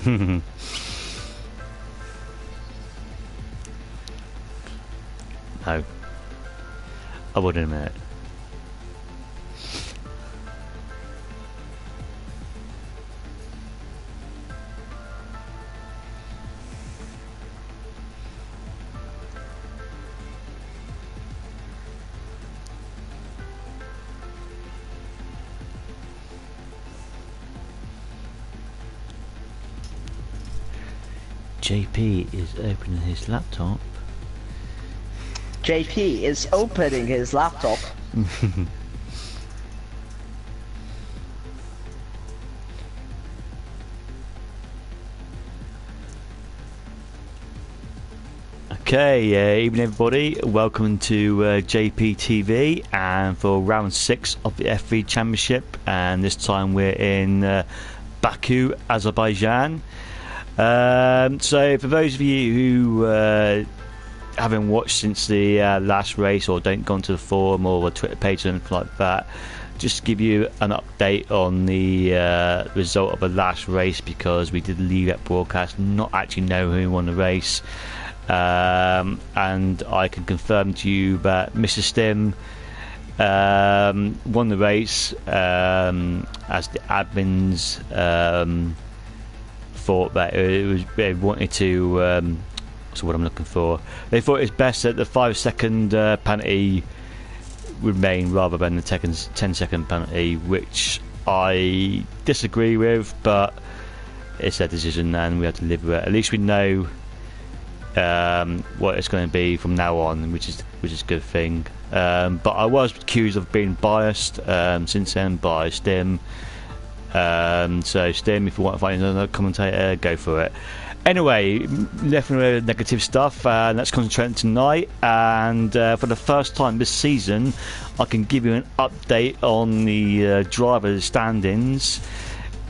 No, I wouldn't admit it. JP is opening his laptop. JP is opening his laptop. Okay, evening everybody. Welcome to JP TV, and for round 6 of the F3 Championship, and this time we're in Baku, Azerbaijan. So for those of you who haven't watched since the last race, or don't go onto the forum or the Twitter page or anything like that, just to give you an update on the result of the last race, because we did leave that broadcast not actually know who won the race. And I can confirm to you that Mr. Stim won the race, as the admins thought that they wanted to. So what I'm looking for, they thought it's best that the 5-second penalty remain rather than the 10-second penalty, which I disagree with, but it's their decision and we have to live with it. At least we know what it's going to be from now on, which is a good thing. But I was accused of being biased since then by Stim. So Stim, if you want to find another commentator, go for it. Anyway, left with negative stuff, let's concentrate on tonight. And for the first time this season, I can give you an update on the driver standings,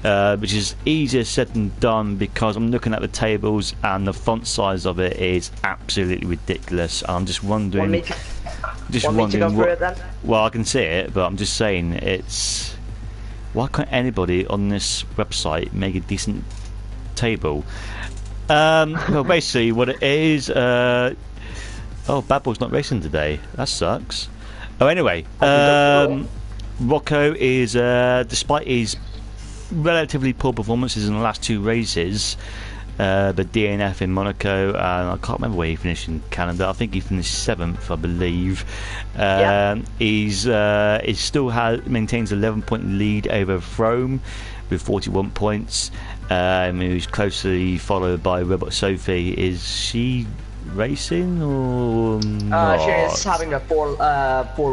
which is easier said than done, because I'm looking at the tables and the font size of it is absolutely ridiculous. I'm just wondering. Want me to go through it then? Well, I can see it, but I'm just saying, it's, why can't anybody on this website make a decent table? Well, basically what it is, oh, Bad Boy's not racing today, that sucks. Oh, anyway, Rocco is, despite his relatively poor performances in the last 2 races, the DNF in Monaco, and I can't remember where he finished in Canada. I think he finished 7th, I believe. He still maintains 11-point lead over Frome with 41 points. Who's closely followed by Robot Sophie. Is she racing or not? She is having a four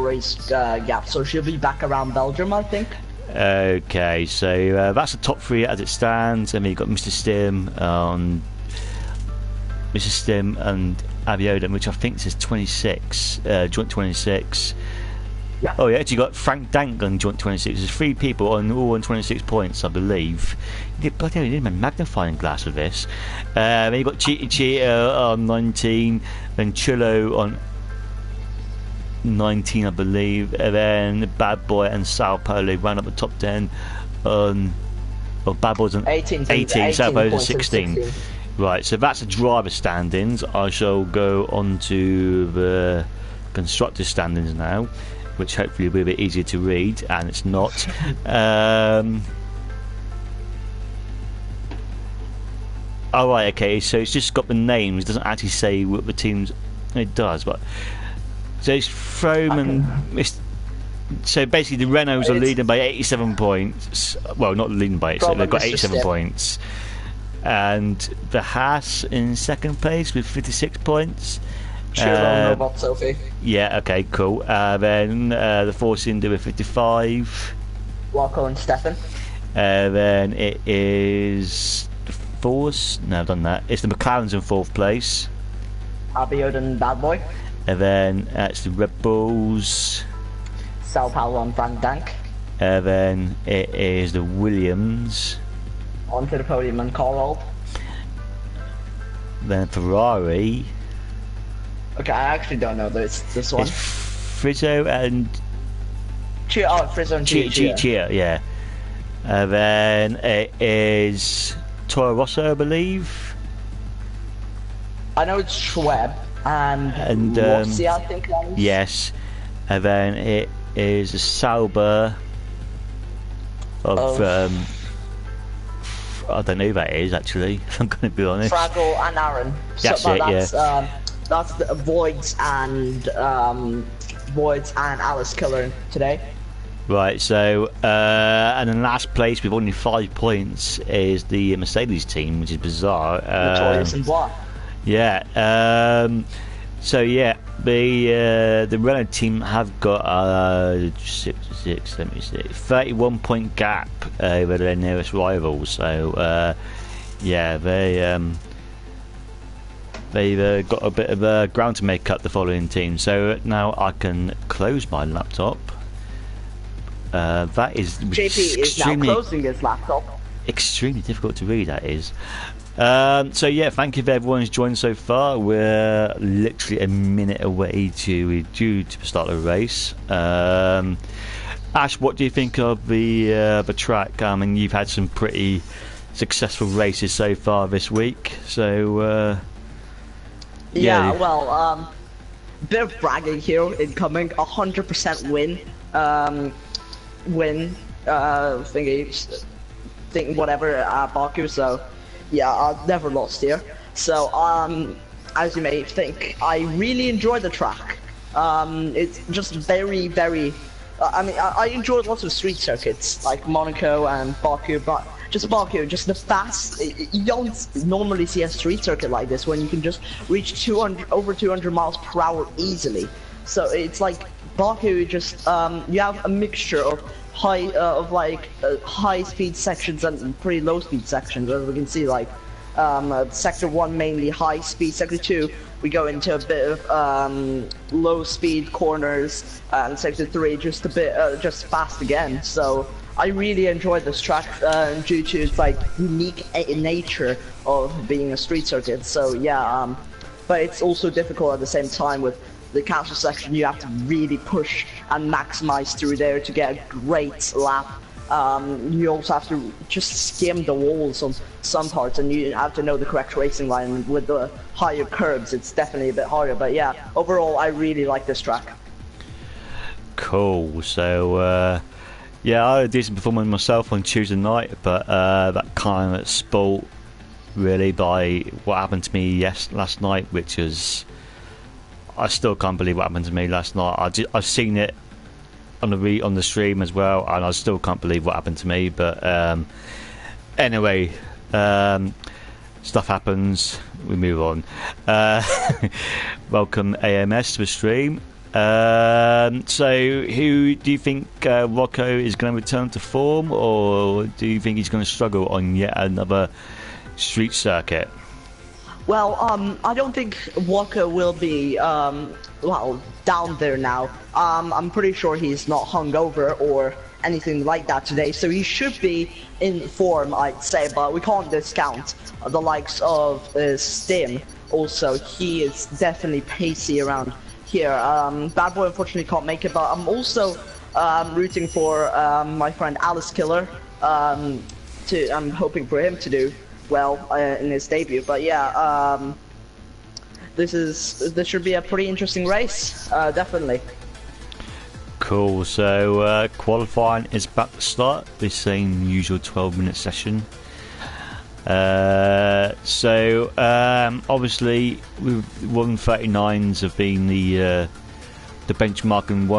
race gap, so she'll be back around Belgium, I think. Okay, so that's the top 3 as it stands. I mean, you've got Mr. Stim and Abiodun, which I think says 26, joint 26. Yeah. Oh, yeah, actually got Frank Dank on joint 26. There's 3 people all on 26 points, I believe. You need a magnifying glass with this. Then you've got Cheetah on 19, then Chillo on 19, I believe, and then Bad Boy and Sao Paulo round up the top 10 on. Well, Bad Boy's on 18, Sao Paulo's on 16. Right, so that's the driver standings. I shall go on to the constructor standings now, which hopefully will be a bit easier to read, and it's not. Oh, right, okay, so it's just got the names, it doesn't actually say what the teams. It does, but so it's Frome and so basically the Renaults are leading by 87 points. Well, not leading by it, so they've got 87 points, and the Haas in second place with 56 points. Robot Sophie. Yeah, okay, cool. Then the Force India with 55. Walco and Stefan. Then it is the Force. No, I've done that. It's the McLarens in 4th place. Abiodun and Bad Boy. And then it's the Red Bulls. Sao Paulo and Frank Dank. And then it is the Williams. Onto the podium and Carl. Then Ferrari. Okay, I actually don't know this one. It's Frizzo and Frizzo and Chia. Yeah. And then it is Toro Rosso, I believe. I know it's Schweb and Rossi, I think that is. Yes, and then it is a Sauber of I don't know who that is actually. I'm going to be honest. Fraggle and Aaron. That's That's the Voids and Alice Killer today. Right, so and in last place with only 5 points is the Mercedes team, which is bizarre. Notorious and Blah. Yeah. So yeah, the Renault team have got 31 point gap over their nearest rivals. So yeah, they've got a bit of ground to make up the following team. So now I can close my laptop. That is JP is now closing his laptop. Extremely difficult to read, that is. So yeah, thank you for everyone who's joined so far. We're literally a minute away to start the race. Ash, what do you think of the track? I mean, you've had some pretty successful races so far this week. So yeah, well, bit of bragging here incoming. 100% win. Thinking whatever Baku. So yeah, I've never lost here. So as you may think, I really enjoy the track. It's just very, very. I mean, I enjoyed lots of street circuits like Monaco and Baku, but just Baku, just the fast. You don't normally see a street circuit like this when you can just reach over 200 miles per hour easily. So it's like Baku, just you have a mixture of high speed sections and pretty low speed sections, as we can see. Like sector 1 mainly high speed, sector 2 we go into a bit of low speed corners, and sector 3 just a bit just fast again. So I really enjoyed this track due to its like unique nature of being a street circuit. So yeah, but it's also difficult at the same time. With the castle section, you have to really push and maximize through there to get a great lap. You also have to just skim the walls on some parts, and you have to know the correct racing line. With the higher curbs, it's definitely a bit harder. But yeah, overall, I really like this track. Cool. So yeah, I had a decent performance myself on Tuesday night, but that kind of spoilt really by what happened to me last night, which is, I still can't believe what happened to me last night. I've seen it on the stream as well, and I still can't believe what happened to me. But anyway, stuff happens. We move on. Welcome AMS to the stream. So, who do you think Rocco is going to return to form, or do you think he's going to struggle on yet another street circuit? Well, I don't think Walker will be, well, down there now. I'm pretty sure he's not hungover or anything like that today, so he should be in form, I'd say, but we can't discount the likes of Stim. Also, he is definitely pacey around here. Bad Boy unfortunately can't make it, but I'm also rooting for my friend Alice Killer. I'm hoping for him to do well in his debut. But yeah, this should be a pretty interesting race, definitely. Cool. So qualifying is about to start. The same usual 12-minute session. So obviously, 139s have been the benchmark in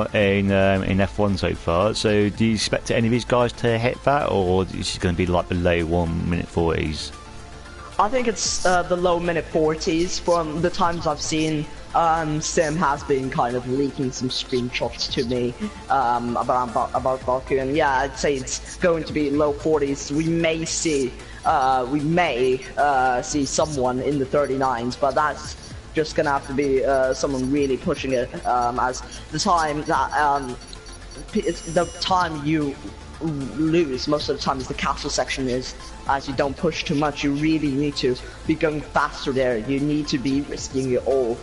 F1 so far. So do you expect any of these guys to hit that, or is it going to be like the low 1 minute 40s? I think it's the low minute 40s. From the times I've seen, Sim has been kind of leaking some screenshots to me about Baku, and yeah, I'd say it's going to be low 40s. We may see someone in the 39s, but that's just gonna have to be someone really pushing it, as the time you lose most of the time is the castle section, is as you don't push too much. You really need to be going faster there. You need to be risking it all,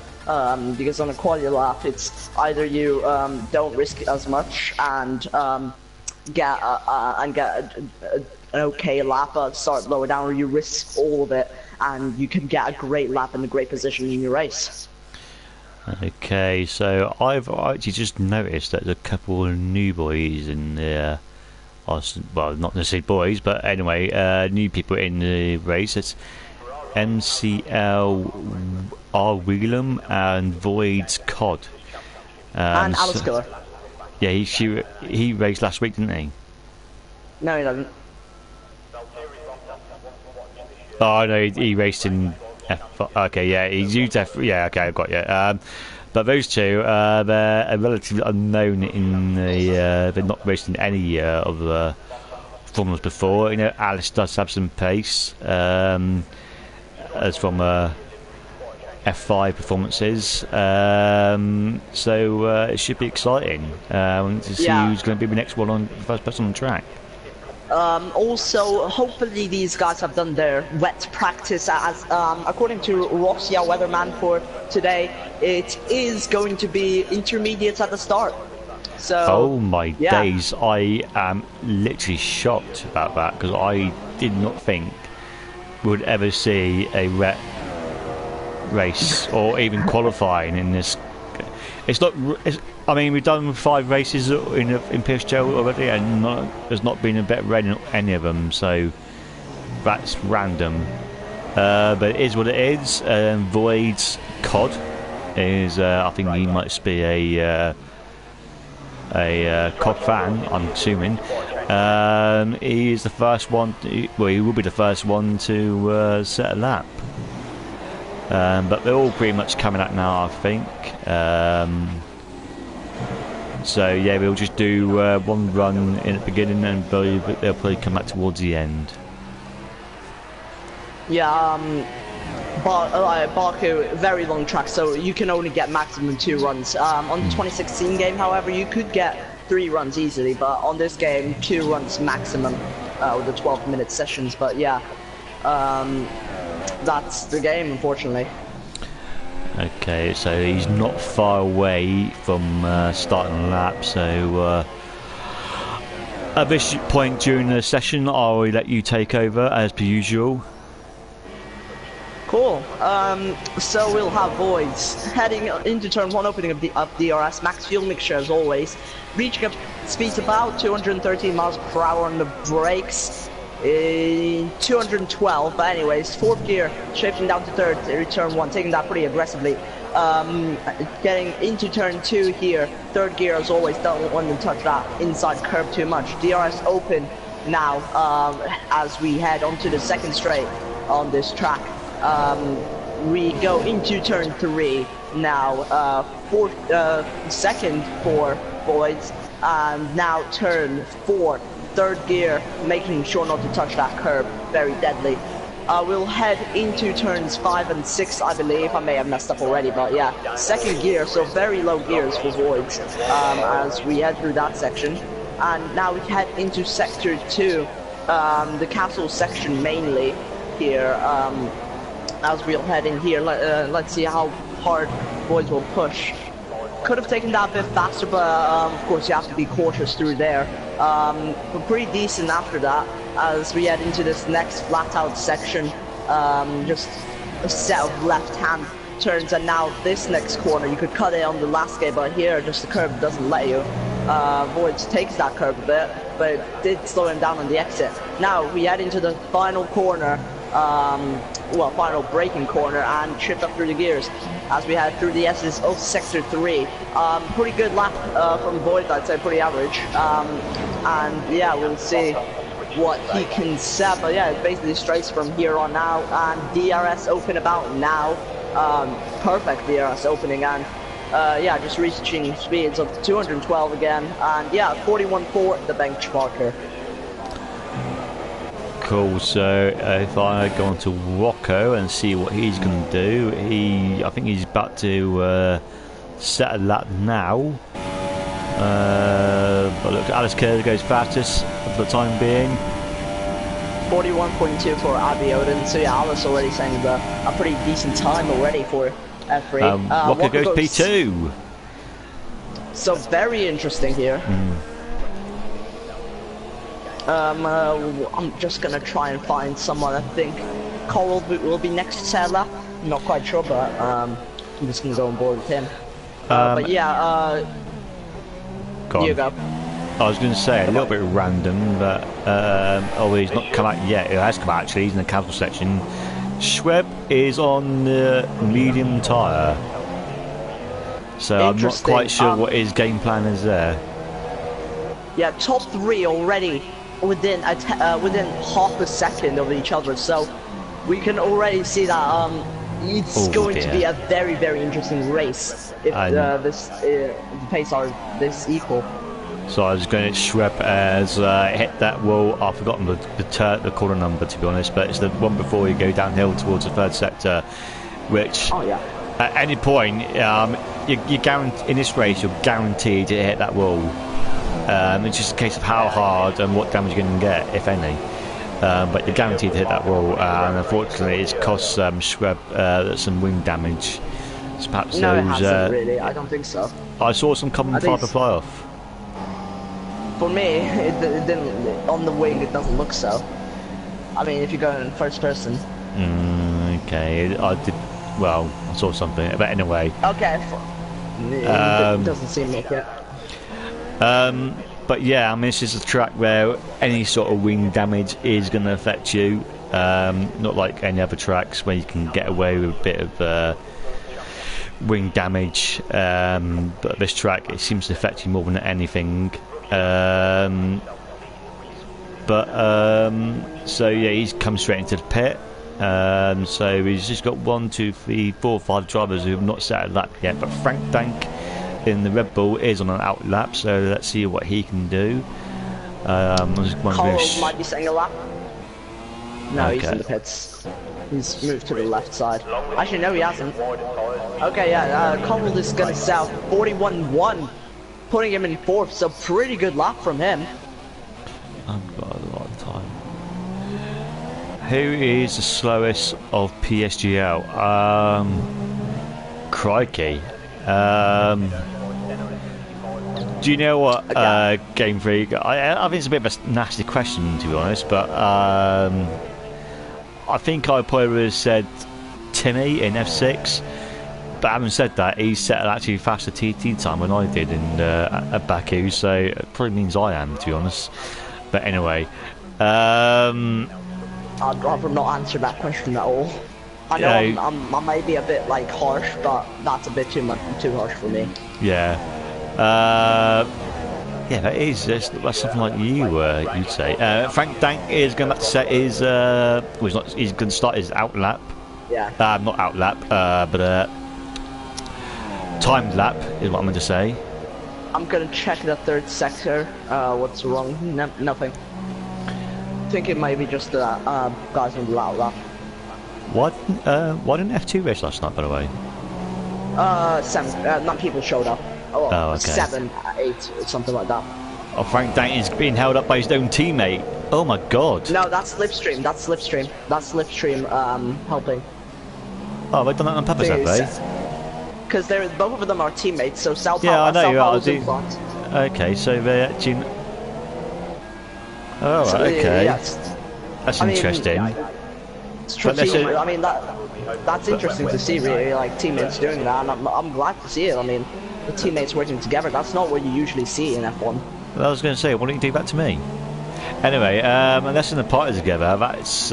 because on a quality lap, it's either you don't risk as much and get a an okay lap, start lower down, or you risk all of it, and you can get a great lap and a great position in your race. Okay, so I've actually just noticed that there's a couple of new boys in the, well, not necessarily boys, but anyway, new people in the race. It's MCL R. Wheelam and Void's Cod. And Alice Killer. Yeah, he raced last week, didn't he? No, he doesn't. Oh no, he raced in F. Okay, yeah, he's used F. Yeah, okay, I've got you. But those two, they're relatively unknown in the. They're not raced in any of the formulas before. You know, Alice does have some pace, as from F5 performances. So it should be exciting to see who's going to be the next one on first person on the track. Also, hopefully these guys have done their wet practice, as according to Roxy, our weatherman for today, it is going to be intermediates at the start. So, oh my days, I am literally shocked about that, because I did not think we would ever see a wet race or even qualifying in this. I mean, we've done 5 races in PSGL already, and there's not been a bit of rain in any of them, so that's random. But it is what it is. Void's Cod is, I think he might be a Cod fan, I'm assuming. He is the first one. Well, he will be the first one to set a lap. But they're all pretty much coming out now, I think. So yeah, we'll just do one run in the beginning, and they'll probably come back towards the end. Yeah, Baku, very long track, so you can only get maximum 2 runs. On the 2016 game, however, you could get 3 runs easily, but on this game, 2 runs maximum with the 12-minute sessions. But yeah, that's the game, unfortunately. Okay, so he's not far away from starting the lap, so at this point during the session I'll let you take over as per usual. Cool. So we'll have Voids heading into turn 1, opening of DRS, max fuel mixture as always, reaching up speeds about 213 miles per hour on the brakes. 212, but anyways, 4th gear, shifting down to 3rd, turn 1, taking that pretty aggressively. Getting into turn 2 here, 3rd gear as always, don't want to touch that inside curve too much. DRS open now, as we head onto the 2nd straight on this track. We go into turn 3 now, 2nd for Voids, and now turn 4. 3rd gear, making sure not to touch that curb, very deadly. We'll head into turns 5 and 6, I believe. I may have messed up already, but yeah. 2nd gear, so very low gears for Voids as we head through that section. And now we head into sector 2, the castle section mainly here. As we'll head in here, let's see how hard Voids will push. Could have taken that a bit faster, but of course you have to be cautious through there. But pretty decent after that, as we head into this next flat-out section. Just a set of left-hand turns, and now this next corner, you could cut it on the last game, but here just the curve doesn't let you. Voids takes that curve a bit, but it did slow him down on the exit. Now we head into the final corner, final braking corner, and shift up through the gears as we head through the S's of sector 3. Pretty good lap from Void, I'd say, pretty average. And yeah, we'll see what he can set, but yeah, it's basically straight from here on out, and DRS open about now. Perfect DRS opening, and yeah, just reaching speeds of 212 again, and yeah, 41 for the benchmarker. Cool, so if I go on to Rocco and see what he's going to do, I think he's about to set a lap now. But look, Alice Kerr goes fastest for the time being. 41.2 for Abby Odin, so yeah, Alice already saying a pretty decent time already for F3. Rocco goes P2. So very interesting here. I'm just gonna try and find someone. I think Coral will be next to Sadler. I'm not quite sure, but I'm just gonna go on board with him. But yeah, you go. I was going to say a little bit random, but although he's not come out yet, it has come out actually. He's in the capital section. Schweb is on the medium tyre, so I'm not quite sure what his game plan is there. Yeah, top 3 already within half a second of each other, so we can already see that it's going to be a very, very interesting race if the pace are this equal. So I was going to Schweb as hit that wall. I've forgotten the corner number, to be honest, but it's the one before you go downhill towards the third sector, which at any point you guarantee in this race you're guaranteed to hit that wall. It's just a case of how hard and what damage you're going to get, if any. But you're guaranteed to hit that wall, and unfortunately it's cost Schweb some wing damage. So perhaps no, it hasn't really. I don't think so. I saw some common fibre fly off. For me, it didn't. On the wing, it doesn't look so. I mean, if you go in first person. Okay, I did. Well, I saw something, but anyway. Okay. It doesn't seem like it. But yeah, I mean, this is a track where any sort of wing damage is going to affect you. Not like any other tracks where you can get away with a bit of wing damage. But this track, it seems to affect you more than anything. So yeah, he's come straight into the pit. So he's just got 1, 2, 3, 4, 5 drivers who have not set a lap yet. But Frank Dank in the Red Bull is on an out lap, so let's see what he can do. Cole might be setting a lap. No, he's in the pits. He's moved to the left side. Actually, no, he hasn't. Okay, yeah, Cole is going to sell 41-1. Putting him in 4th, so pretty good lap from him. I've got a lot of time. Who is the slowest of PSGL? Crikey. Do you know what, Game Freak? I think it's a bit of a nasty question, to be honest, but I think I probably would have said Timmy in F6. But having said that, he set an actually faster TT time than I did at Baku, so it probably means I am, to be honest. But anyway, I'd rather not answer that question at all. I know I may be a bit like harsh, but that's a bit too harsh for me. Yeah, yeah, that's something like you'd say. Frank Dank is going to set his he's going to start his out lap. Yeah. Not out lap, but timed lap is what I'm going to say. I'm going to check the third sector. What's wrong? Nothing. I think it might be just the guys on the out lap. Why didn't F2 race last night, by the way? 7. Not people showed up. Oh, okay. 7, 8, something like that. Oh, Frank Dank is being held up by his own teammate. Oh my god. No, that's Slipstream. That's Slipstream helping. Oh, they've done that on purpose, have they? Because both of them are teammates, so Sao Paulo, yeah, I know, Paulo's in front. Okay, so they're actually... Oh, so, okay. That's interesting. Strategic. I mean, that's interesting to see, really, like teammates doing that, and I'm glad to see it. I mean, the teammates working together, that's not what you usually see in F1. Well, I was going to say, why don't you do that to me? Anyway, unless in the party together, that's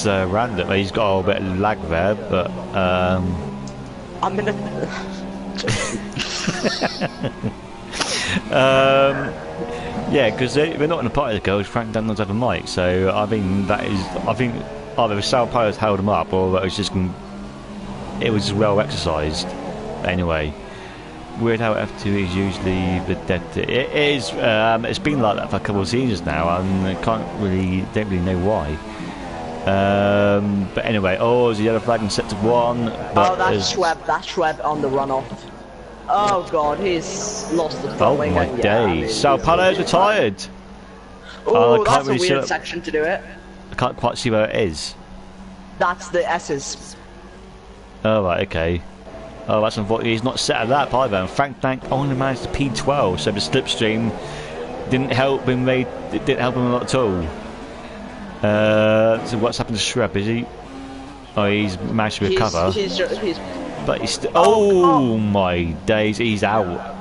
random. He's got a bit of lag there, but I'm gonna yeah, because we're not in a party together. Frank Dank does have a mic, so I think either Sao Paulo's held him up, or it was well exercised. Anyway, weird how F2 is usually the dead. It is. It's been like that for a couple of seasons now, and I don't really know why. But anyway, there's a yellow flag in sector 1. That's Schweb. That's Schweb on the runoff. Oh god, he's lost the front wing. Oh my days! Sao Paulo's retired. Oh, that's a weird section to do it. I can't quite see where it is. That's the S's. Oh right, okay. Oh, that's unfortunate. He's not set a lap either. And Frank Dank only managed to P12, so the slipstream didn't help him. It didn't help him a lot at all. So what's happened to Shrub? Is he? Oh, he's managed to recover. But he's still. Oh my days! He's out.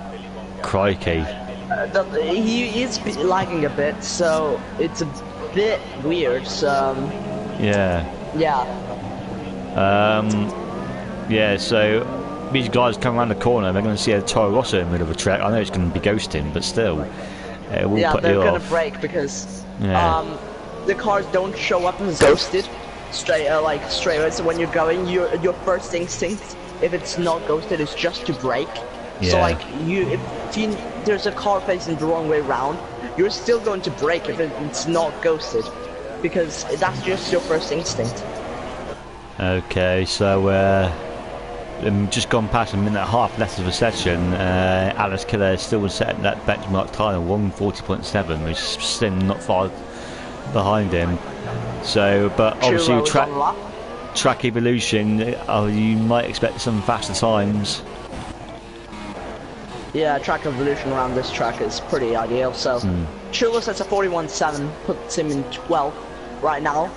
Crikey. He is lagging a bit, so it's a bit weird. So. Yeah. Yeah. Yeah. So these guys come around the corner. They're going to see a Toro Rosso in the middle of a track. I know it's going to be ghosting, but still, it will yeah, put they're you going off. to brake because the cars don't show up as ghosted straight away. So when you're going, your first instinct, if it's not ghosted, is just to brake. Yeah. So like if there's a car facing the wrong way round, you're still going to brake if it's not ghosted, because that's just your first instinct. Okay, so just gone past a minute and a half left of the session. Alice Killer is still setting that benchmark time of 140.7, which is still not far behind him. So, but obviously track evolution, you might expect some faster times. Yeah, track evolution around this track is pretty ideal. So, Chulo sets a 41.7, puts him in 12th right now.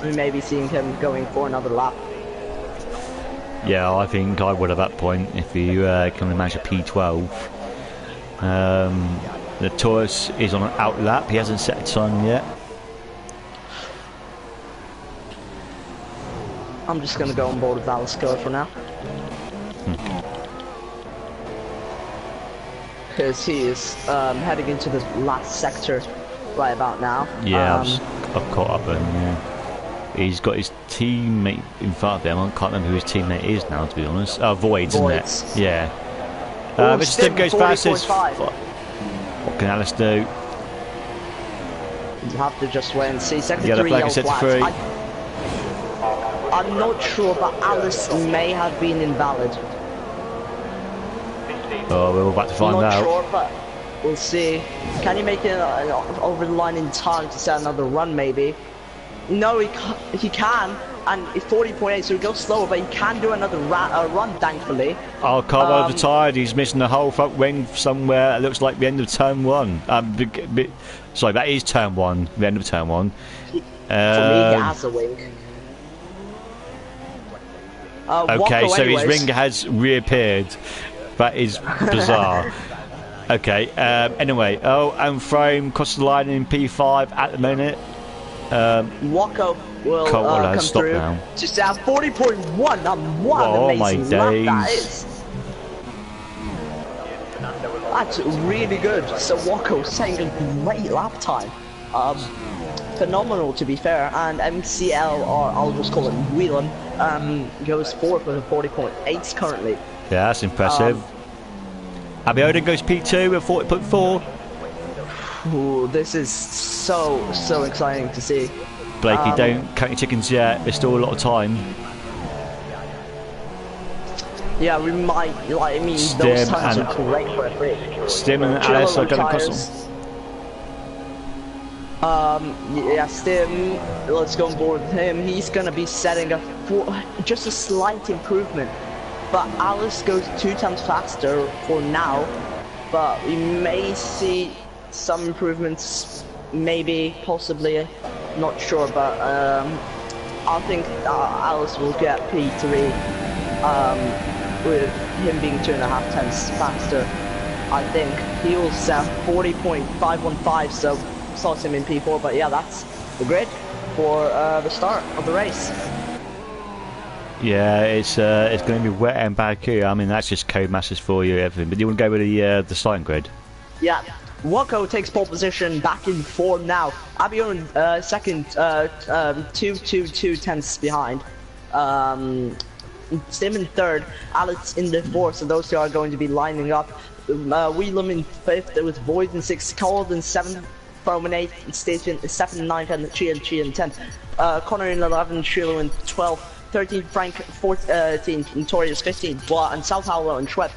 We may be seeing him going for another lap. Yeah, I think I would at that point if you come and manage a P12. The Taurus is on an out lap. He hasn't set a time yet. I'm just going to go on board with Alice Killer for now. Because he is heading into the last sector right about now. Yeah, I've caught up with him, yeah. He's got his teammate in front of him. I can't remember who his teammate is now, to be honest. Voids, isn't it? Yeah. But Stim goes past his... What can Alice do? You have to just wait and see. Second Yeah, the 3 flag yellow is set to flags. 3. I'm not sure, but Alice may have been invalid. Oh, we're about to find out. I'm not sure, but we'll see. Can he make it over the line in time to set another run, maybe? No, he can, and it's 40.8, so he goes slower, but he can do another run, thankfully. Oh, Carl overtired. He's missing the whole front wing somewhere. It looks like the end of turn 1. Sorry, that is turn 1, the end of turn 1. For me, he has a wing. Okay, so anyways. his ring has reappeared. That is bizarre. Okay, anyway, and Frame crossed the line in P5 at the minute. Wacko will come through. Now. Just at 40.1. What an amazing lap that is. That's really good. So Wacko saying a great lap time. Phenomenal, to be fair. And MCL, or I'll just call it Whelan, goes forward with a 40.8 currently. Yeah, that's impressive. Abiodun goes P2 at 40.4. Ooh, this is so exciting to see. Blakey, don't count your chickens yet. There's still a lot of time. Yeah, we might. Like, I mean, those times are great for a free. Stim and Alice are going to cross them. Yeah, Stim. Let's go on board with him. He's going to be setting just a slight improvement. But Alice goes 2 times faster for now. But we may see some improvements, maybe, possibly, not sure, but I think Alice will get P3 with him being 2.5 times faster. I think he will set 40.515, so slots him in P4, but yeah, that's the grid for the start of the race. Yeah, it's going to be wet and Baku. I mean, that's just code masters for you, everything. But you want to go with the starting grid? Yeah. Wacko takes pole position, back in form now. Abion second, 2 tenths behind. Stim in third, Alex in the fourth, so those two are going to be lining up. Whelan in fifth with Void in sixth, Cold in seventh, Foam in eighth, Station in seventh, ninth, and Chi in 10th. Connor in 11th, Shilo in 12th, 13th, Frank 14th, Notorious 15th, Bois and South Howler and Schweb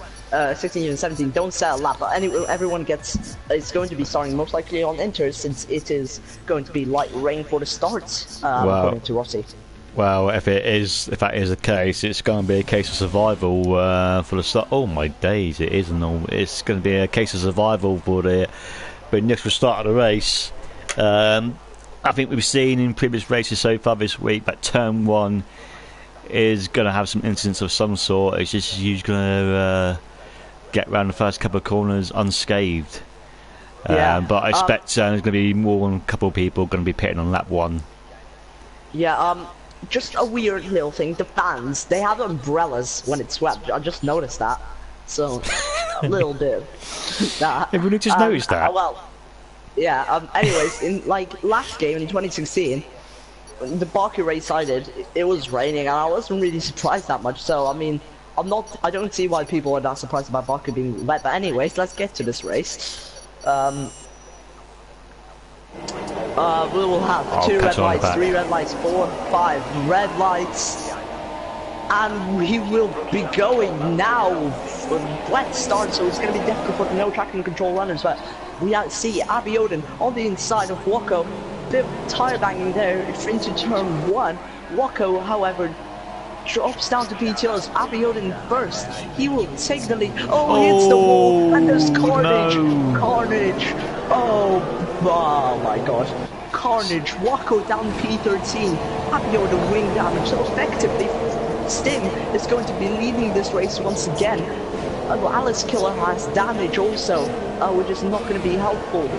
16 and 17 don't set a lap, but everyone is going to be starting most likely on Inter, since it is going to be light rain for the start, according to Rossi. Well, if that is the case, it's going to be a case of survival for the start. Oh my days! It's going to be a case of survival for the initial start of the race. I think we've seen in previous races so far this week that turn 1 is going to have some incidents of some sort. It's just you're going to get around the first couple of corners unscathed. Yeah. But I expect there's going to be more than a couple of people going to be pitting on lap 1. Yeah, just a weird little thing. The fans, they have umbrellas when it's swept. I just noticed that. So, a little bit. That. Everyone just noticed that. Well, yeah. Anyways, in like last game in 2016, when the Baku race I did, it was raining, and I wasn't really surprised that much. So, I mean, I don't see why people are not surprised about Baku being wet. But anyways, let's get to this race. We will have 2 red lights, 3 red lights, 4, 5 red lights, and we will be going now. Wet start, so it's going to be difficult for the no traction control runners. But we see Abiodun on the inside of Wako, bit of tire banging there into turn 1. Wako, however, drops down to P2s. Abiodun first. He will take the lead. Oh, he hits the wall, and there's carnage. No. Carnage. Oh my god. Carnage. Wako down P13. Abiodun wing damage. So effectively, Stim is going to be leading this race once again. Alice Killer has damage also, which is not going to be helpful.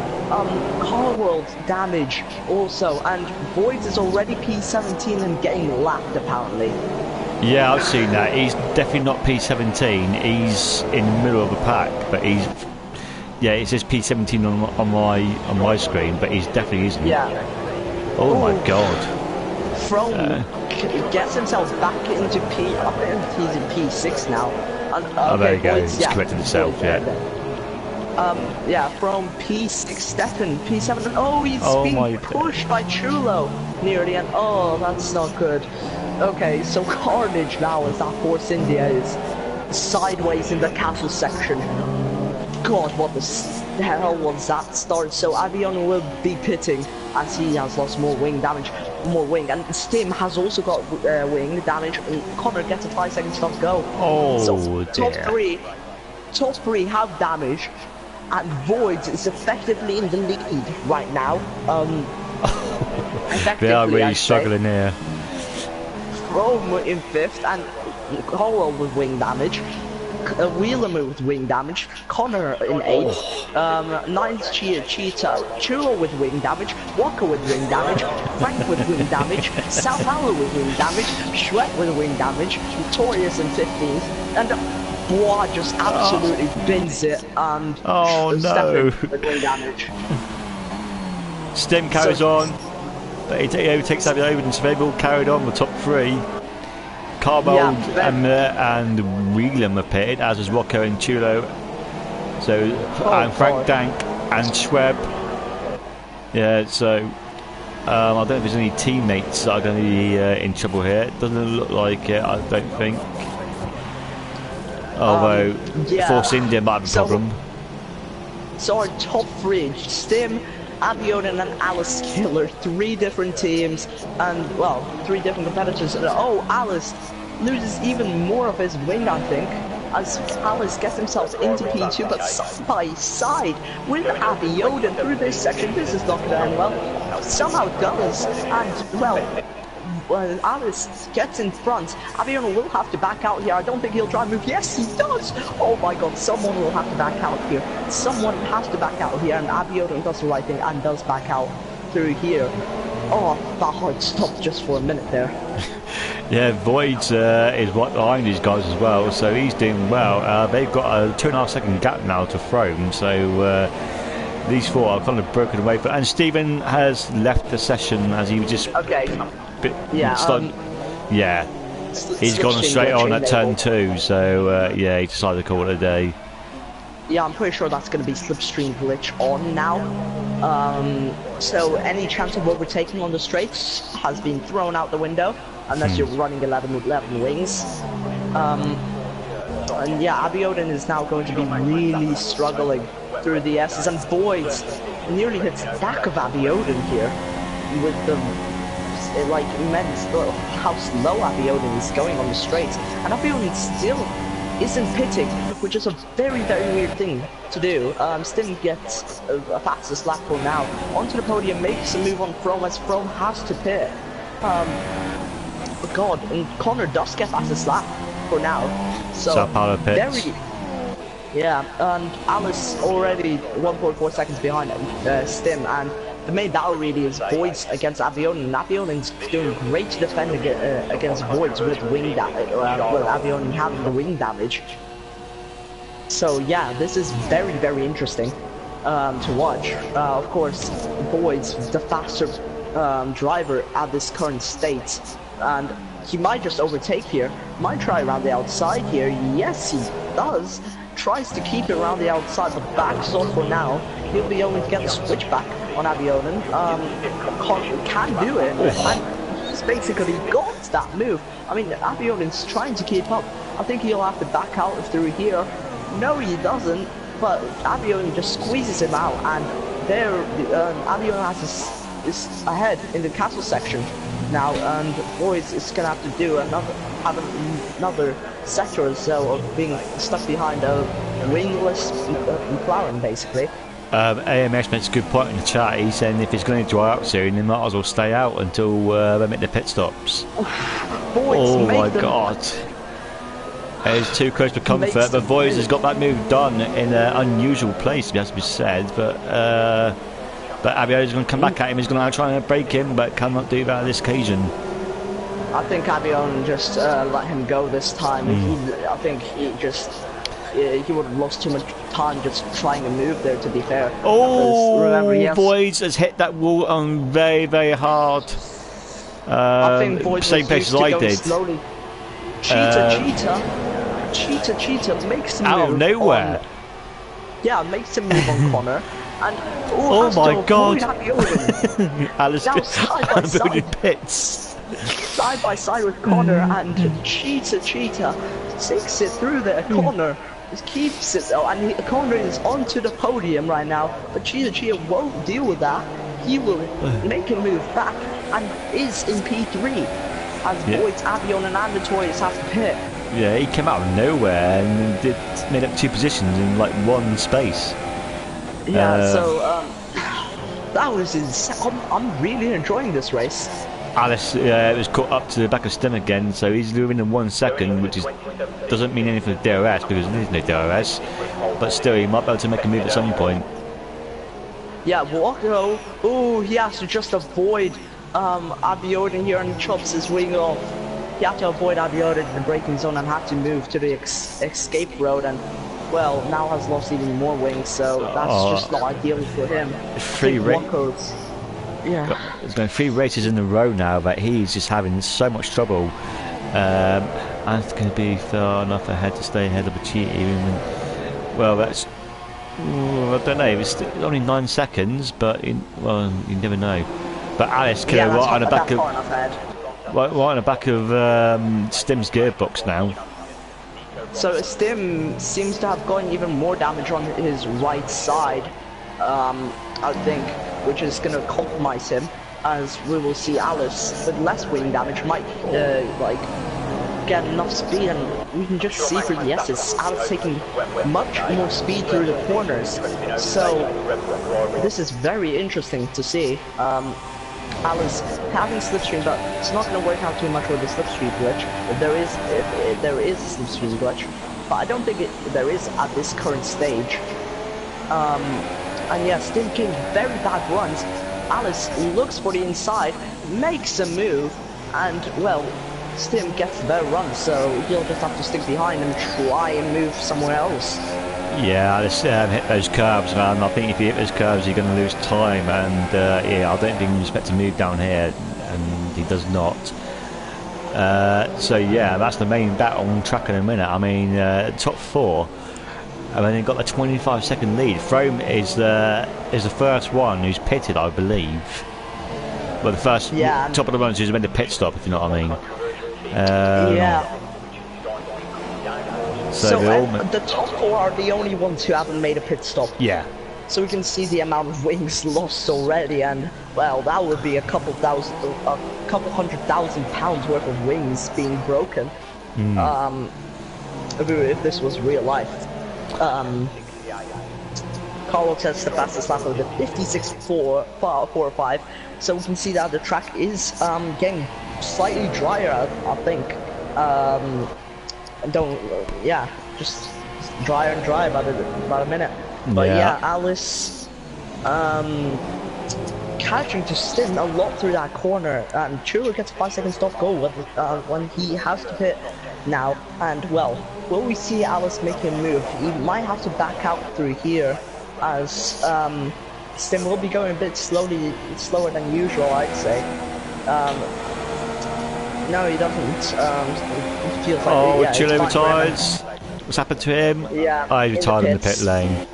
Car World damage also, and Voids is already P17 and getting lapped apparently. Yeah, I've seen that. He's definitely not P17. He's in the middle of the pack, but he's it says P17 on my screen, but he's definitely isn't. Yeah. Oh my god. From gets himself back into P. I think he's in P6 now. Oh, there you go. He's corrected himself. Yeah, from P6 Stefan, P7. Oh, he's being pushed by Chulo near the end. Oh, that's not good. Okay, so Carnage now as that Force India is sideways in the castle section. God, what the hell was that start? So Avion will be pitting as he has lost more wing damage, and Stim has also got wing damage. And Connor gets a 5-second stop go. Oh, so dear. Top three have damage, and Voids is effectively in the lead right now. They are really struggling here. Rome in 5th, and Horrell with wing damage. Wheeler with wing damage, Connor in 8th, 9th Cheetah, Churro with wing damage, Walker with wing damage, Frank with wing damage, South Howler with wing damage, Shwet with wing damage, Victorious in 15th, and Bois just absolutely bins it, and no, with wing damage. Stim carries on, but he overtakes Abiodun, so they've all carried on the top 3. Carbold and Wheelam have pitted, as is Rocco and Chulo. So and Frank Dank and Schweb. Yeah, so I don't know if there's any teammates that are going to be in trouble here. It doesn't look like it, I don't think. Although Force India might have a problem. So our top 3, Stim, Abiodun and Alice Killer, 3 different teams, and 3 different competitors. Alice loses even more of his wing, I think, as Alice gets himself into P2, but side by side with Abiodun through this section. This is not going to end well. Somehow it does, and when Alice gets in front, Abiodun will have to back out here. I don't think he'll try and move. Yes, he does! Oh my god, someone will have to back out here. Someone has to back out here, and Abiodun does the right thing and does back out through here. Oh, that hard stopped just for a minute there. Yeah, Voids is right behind these guys as well, so he's doing well. They've got a 2.5 second gap now to Frome, so these 4 are kind of broken away. And Stephen has left the session as he was just... he's gone straight on at turn 2, so he decided to call it a day. Yeah, I'm pretty sure that's going to be slipstream glitch on now. So any chance of overtaking on the straights has been thrown out the window, unless you're running 11 wings. And yeah, Abiodun is now going to be really struggling through the S's, and Voids nearly hits back of Abiodun here with the it like meant how slow Abiodun is going on the straights, and Abiodun still isn't pitting, which is a very weird thing to do. Stim gets a fastest lap for now onto the podium, makes a move on From as From has to pit. God, and Connor does get fastest lap for now, so very. Yeah, and Alice already 1.4 seconds behind Stim, and the main battle really is Voids against Abiodun, and Abiodun's doing great to defend against Voids with wing damage, well, Abiodun having the wing damage. So yeah, this is very interesting to watch. Of course, Voids, the faster driver at this current state, and he might just overtake here, might try around the outside here. Yes, he does. Tries to keep it around the outside, but backs off for now. He'll be able to get the switchback on Abiodun. Can do it, and he's basically got that move. I mean, Abiodun's trying to keep up. I think he'll have to back out through here. No, he doesn't, but Abiodun just squeezes him out, and there, Abiodun is ahead in the castle section now, and Voids is gonna have to do another sector or so of being stuck behind a wingless McLaren, basically. AMS makes a good point in the chat. He's saying if he's going to dry out soon, he might as well stay out until they make the pit stops. Oh my god. It's too close for comfort, but Voids has got that move done in an unusual place, it has to be said, but Abiodun's going to come back at him. He's going to try and break him, but cannot do that on this occasion. I think Abiodun just let him go this time. I think he would have lost too much time just trying to move there, to be fair. Oh, remember, Voids has hit that wall on very hard. I think Voids same pace as I did. Slowly. Cheetah makes him out of nowhere. Makes him move on Connor. And oh my god! Alice pits. Side by side with Connor, and Cheetah takes it through there. Connor keeps it, and Connor is onto the podium right now, but Cheetah won't deal with that. He will make a move back and is in P3 as Voids, Abiodun and Andatoris have to pit. Yeah, he came out of nowhere and made up two positions in like one space. Yeah, so that was insane. I'm really enjoying this race. Alice was caught up to the back of Stim again, so he's moving in 1 second, which doesn't mean anything for DRS because there is no DRS, but still he might be able to make a move at some point. Yeah, Walker, he has to just avoid Abiodun here and chops his wing off. He had to avoid Abiodun in the braking zone and had to move to the escape road, and well, now has lost even more wings, so that's just not ideal for him. There's been 3 races in a row now, but he's just having so much trouble. And it's going to be far enough ahead to stay ahead of a cheat even when, well, that's, I don't know, it's only 9 seconds, but well, you never know. But Alice right on the back of right on the back of Stim's gearbox now. So Stim seems to have gotten even more damage on his right side, I think, which is going to compromise him, as we will see Alice with less wing damage might like get enough speed, and we can just see through the S's, Alice taking much more speed through the corners. So this is very interesting to see. Alice having slipstream, but it's not going to work out too much with the slipstream glitch. There is a slipstream glitch, but I don't think there is at this current stage. And yeah, Stim getting very bad runs. Alice looks for the inside, makes a move, and well, Stim gets the better run, so he'll just have to stick behind and try and move somewhere else. Yeah, Alice hit those curves, man. I think if you hit those curves, you're going to lose time, and yeah, I don't think you expect to move down here, and he does not. So yeah, that's the main battle on track in a minute. I mean, top 4. And then they've got a 25-second lead. Frome is the first one who's pitted, I believe. Well, the first top of the runs who's made a pit stop, if you know what I mean. Yeah. So the top 4 are the only ones who haven't made a pit stop. Yeah. So we can see the amount of wings lost already, and well, that would be a couple £100,000 worth of wings being broken. If this was real life. Carlos has the fastest lap of the 56.445, so we can see that the track is getting slightly drier, I think. Just drier and drier about a minute. But yeah, Alice catching to Stim a lot through that corner, and Chulo gets a 5-second stop go when he has to pit now. And well, will we see Alice making a move? He might have to back out through here, as Stim will be going a bit slower than usual, I'd say. No, he doesn't. It feels like Chulo retires. What's happened to him? Yeah, he retired in the pit lane.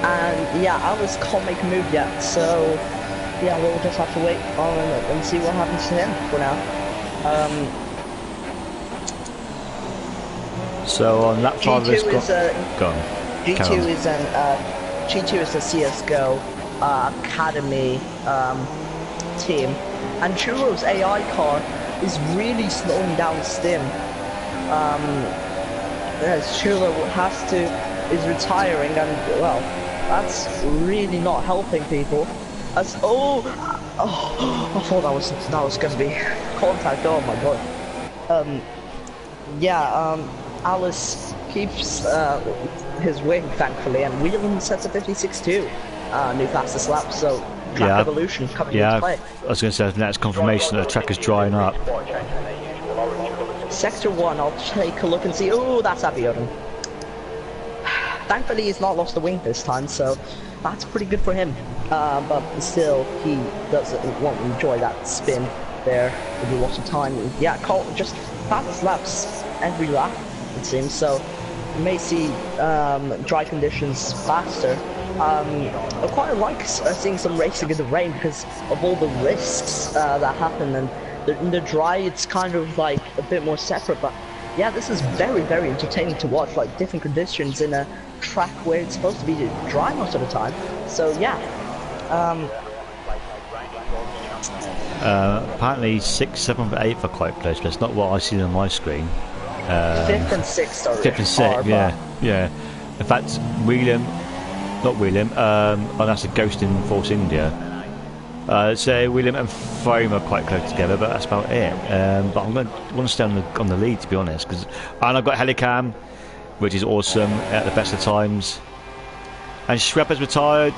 And yeah, Alice can't make a move yet, so yeah, we'll just have to wait on and see what happens to him for now. So on lap 5 G2 is a CS:GO academy team, and Chulo's AI car is really slowing down Stim. As Chulo is retiring, and well, that's really not helping people. As I thought that was gonna be contact. Oh my god. Alice keeps his wing, thankfully, and Whelan sets a 56.2, new fastest lap. So track evolution coming into play. I was going to say that's confirmation that the track is drying up. Sector 1, I'll take a look and see. Oh, that's Azerbaijan. Thankfully, he's not lost the wing this time, so that's pretty good for him. But still, he won't enjoy that spin there with a lot of time. Yeah, just fastest laps every lap, it seems. So you may see dry conditions faster. I quite like seeing some racing in the rain because of all the risks that happen, and in the dry it's kind of like a bit more separate. But yeah, this is very, very entertaining to watch, like different conditions in a track where it's supposed to be dry most of the time. So yeah. Apparently 6th, 7th, 8th are quite close, but it's not what I see on my screen. 5th and 6th are 5th and 6th, yeah. In fact, that's a Ghost in Force India. So William and Foam are quite close together, but that's about it. But I want to stay on the lead, to be honest, and I've got Helicam, which is awesome at the best of times. And Schweb has retired,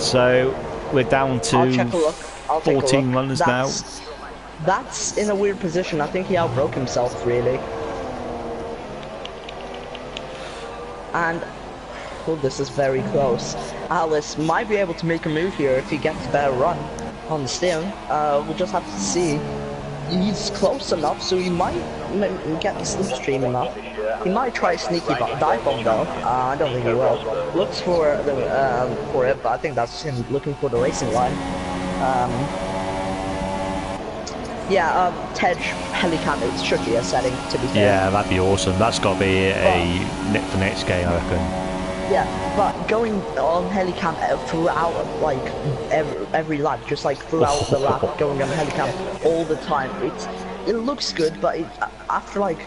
so we're down to 14 runners now. That's in a weird position. I think he outbroke himself, really. And this is very close. Alice might be able to make a move here if he gets a better run on the Stim. We'll just have to see. He's close enough, so he might get the slipstream enough. He might try a sneaky dive bomb though. I don't think he will. Looks for it, but I think that's him looking for the racing line. Tej Helicam should be a setting, to be fair. Yeah, that'd be awesome. That's got to be for next game, I reckon. Yeah, but going on Helicam throughout, like, every lap, just like throughout the lap, going on Helicam all the time, it looks good, but after like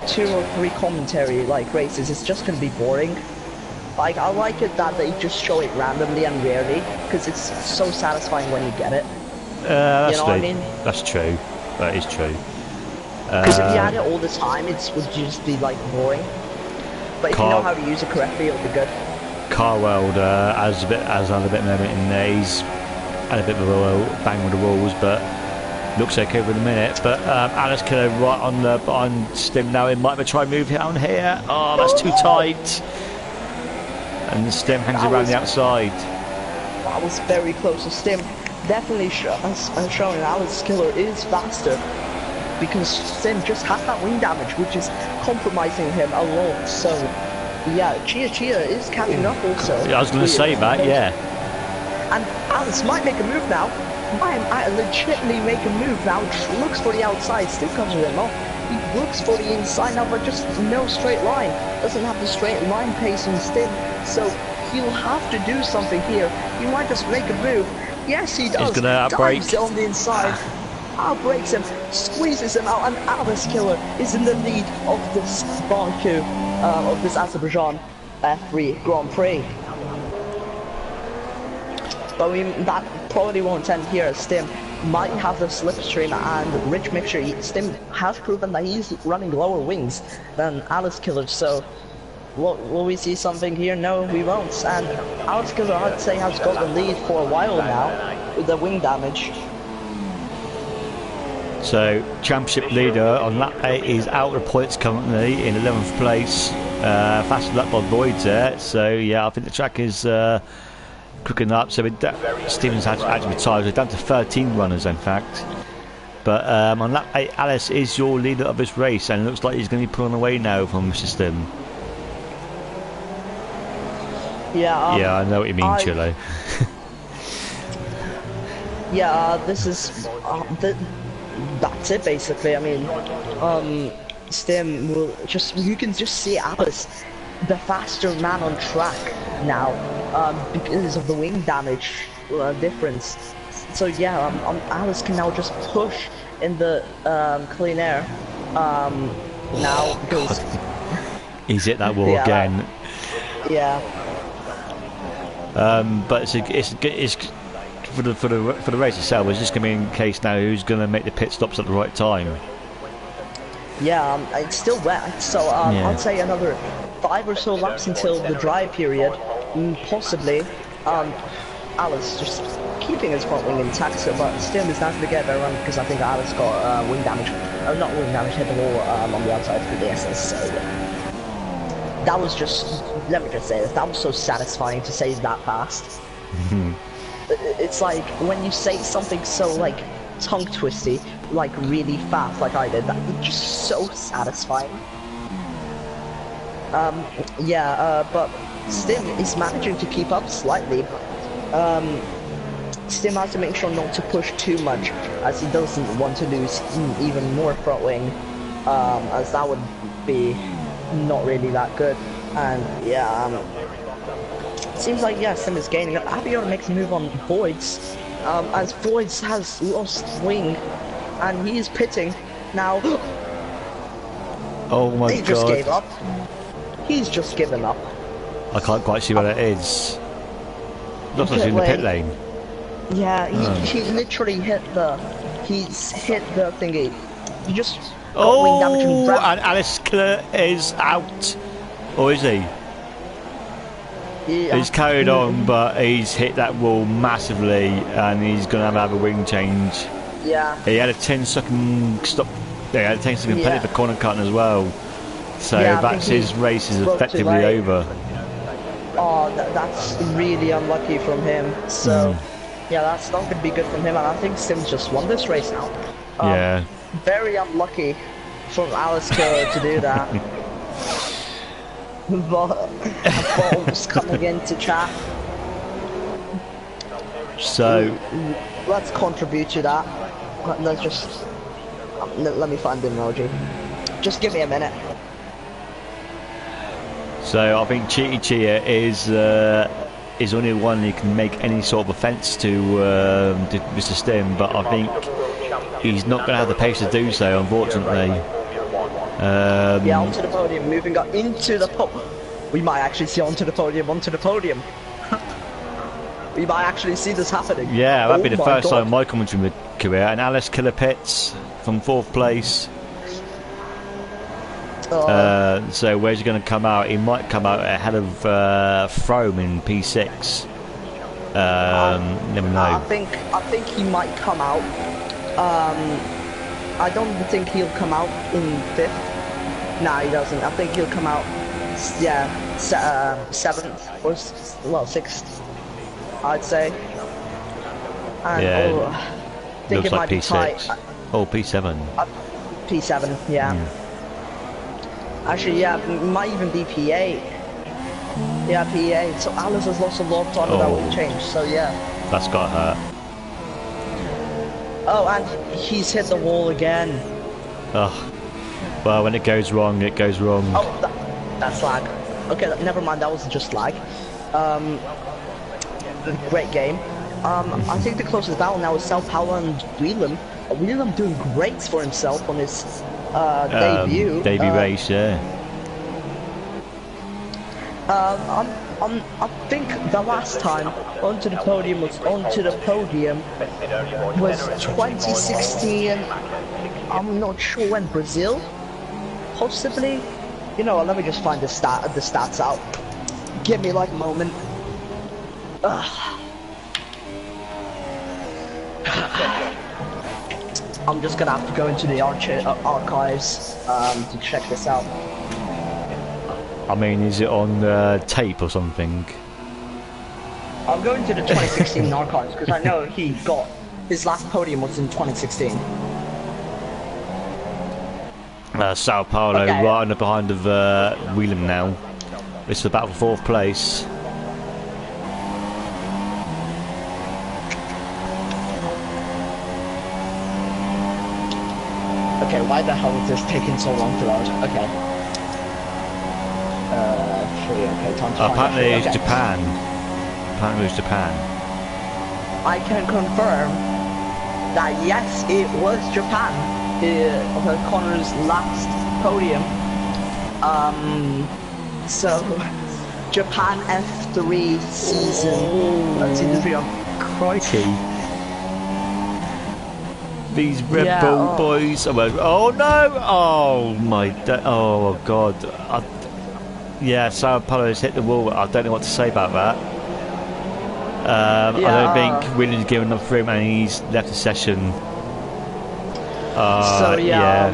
2 or 3 commentary like races, it's just gonna be boring. Like, I like it that they just show it randomly and rarely, because it's so satisfying when you get it. You know what I mean? That's true. That is true. Because if you had it all the time, it would just be like boring. But if you know how to use it correctly, it'll be good. Carwell has had a bit of moment in there. He's had a bit of a bang with the walls, but looks okay for the minute. But Alice Killer right on Stim now. He might have a try move down here. Oh, that's too tight. And Stim hangs around the outside. That was very close. So Stim definitely showing Alice Killer is faster, because Stim just has that wing damage, which is compromising him a lot. So yeah, Chia is catching up also. I was going to say that, yeah. And Alice might make a move now. Might legitimately make a move now. Looks for the outside, still comes with him off. He looks for the inside now, but just no straight line. Doesn't have the straight line pace on Stim. So he'll have to do something here. He might just make a move. Yes, he does. He's gonna outbrake. Dives on the inside. Outbreaks him, squeezes him out, and Alice Killer is in the lead of this Baku, of this Azerbaijan F3 Grand Prix. But that probably won't end here. Stim might have the slipstream, and Rich Mixture, Stim has proven that he's running lower wings than Alice Killer, so will we see something here? No, we won't. And Alice Killer, I'd say, has got the lead for a while now with the wing damage. So, championship leader on lap 8 is out of points currently in 11th place. Faster lap by Void there. So, yeah, I think the track is cooking up. So, Stevens has actually retired. We're down to 13 runners, in fact. But on lap 8, Alice is your leader of this race, and it looks like he's going to be pulling away now from the system. Yeah, yeah, I know what you mean, Chilo. Yeah, this is that's it basically. I mean, Stim will you can just see Alice, the faster man on track now, because of the wing damage difference. So yeah, Alice can now just push in the clean air now because he's hit that wall again. Yeah. But it's for the race itself. It's just going to be in case now who's going to make the pit stops at the right time. Yeah, it's still wet, so yeah. I'd say another 5 or so laps until the dry period, possibly. Alice just keeping his front wing intact, but Stim is not to get there run because I think Alice got wing damage, not wing damage, hit the wall on the outside through the SS. So that was just, let me just say this, that was so satisfying to say that fast. It's like when you say something so like tongue twisty, like really fast, like I did. That's just so satisfying. But Stim is managing to keep up slightly. Stim has to make sure not to push too much, as he doesn't want to lose even more front wing, as that would be not really that good. And yeah, seems like Stim is gaining. I'll be able to make a move on Voids, as Voids has lost wing, and he is pitting now. Oh my god! He just gave up. He's just given up. I can't quite see where it is. Looks like he's in the pit lane. Yeah, he literally hit the. He's hit the thingy. He just. Oh, wing damage and Alice Killer is out, or is he? Yeah. He's carried on, but he's hit that wall massively, and he's going to have a wing change. Yeah. He had a 10-second stop. Yeah, he had a 10-second penalty for corner cutting as well. So that's his race is effectively over. Oh, that's really unlucky from him. So, yeah, that's not going to be good from him. And I think Sim's just won this race now. Yeah. Very unlucky from Alice Killer to do that. But balls coming into chat. So let's contribute to that. Let's just let me find the emoji. Just give me a minute. So I think Cheaty Chia is only one who can make any sort of offence to Mr. Stim, but I think he's not going to have the pace to do so, unfortunately. Yeah, onto the podium, moving up into the we might actually see onto the podium. We might actually see this happening. Yeah, that'd be the first time in my commentary career. And Alice Killer pits from 4th place. So where's he going to come out? He might come out ahead of Frome in P6. Never know. I think he might come out. I don't think he'll come out in 5th. Nah, he doesn't. I think he'll come out, 7th or 6th, I'd say. And, I think looks it like might be P6. tight. Oh, P7. P7, yeah. Actually, yeah, it might even be P8. Yeah, P8. So Alice has lost a lot of time with that wing change. So yeah. That's got hurt. Oh, and he's hit the wall again. Oh, well, when it goes wrong, it goes wrong. Oh, that's lag. Okay, never mind. That was just lag. Great game. I think the closest battle now is Sao Paulo and Whelan. Whelan doing great for himself on his debut. Debut race, yeah. I think the last time onto the podium was 2016. I'm not sure when. Brazil, possibly. You know, let me just find the stats out. Give me like a moment. I'm just gonna have to go into the archives to check this out. I mean, is it on tape or something? I'm going to the 2016 archives because I know he got his last podium was in 2016. Sao Paulo Okay. right on the behind of Whelan now. It's the battle for 4th place. Okay, why the hell is this taking so long to load? Okay. Okay, time to Apparently find it's it. Okay. Japan. Apparently it's Japan. I can confirm that yes, it was Japan. Connor's last podium. So Japan F3 season. Season 3 on. Crikey. These Red Yeah, Bull oh. boys. Oh no! Oh my! Oh god! Yeah, Sao Paulo's hit the wall. I don't know what to say about that. I don't think Williams given enough room, and he's left the session. So yeah.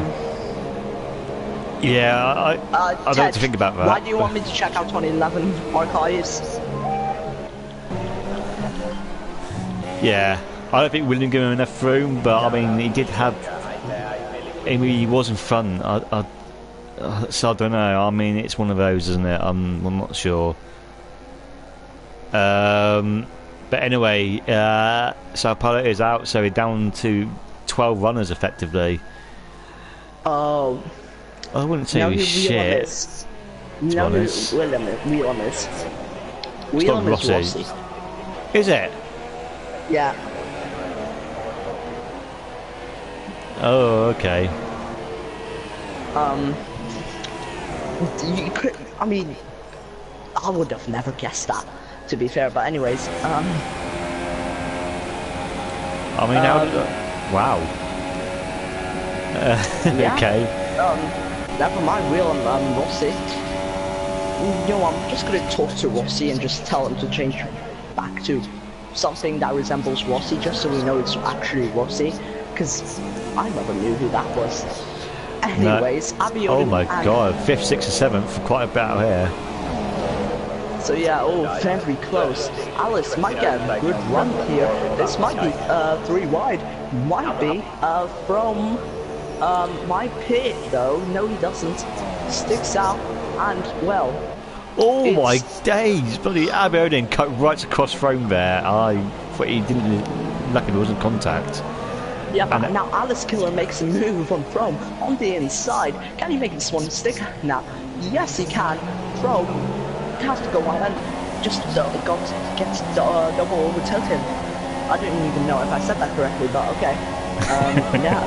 Yeah, I don't know what to think about that. Why do you want me to check out 2011 archives? Yeah, I don't think William gave him enough room, but I mean, he did have. I mean, he was in front. So I don't know. I mean, it's one of those, isn't it? I'm not sure. But anyway, Sao Paulo is out, so we're down to 12 runners effectively. Oh. I wouldn't say it was shit. No, William is. William is Rossi. Is it? Yeah. Oh, okay. You could, I mean, I would have never guessed that, to be fair. But anyways, I mean, wow. Yeah. Okay. Never mind, William Rossi. You know, I'm just gonna talk to Rossi and just tell him to change back to something that resembles Rossi, just so we know it's actually Rossi, because I never knew who that was. Anyways, no. Oh my god, 5th, 6th, or 7th, quite a bit out here. So yeah, very close. Alice might get a good run here. This might be 3 wide. Might be from my pit though. No, he doesn't. Sticks out and well. Oh my days! Bloody Azerbaijan cut right across Rome there. I thought he didn't. Luckily, it wasn't contact. Yeah, but now Alice Killer makes a move on Chrome on the inside. Can he make this one stick? Now, yes, he can. Chrome has to go on and just gets double over tilted. I didn't even know if I said that correctly, but okay. Yeah.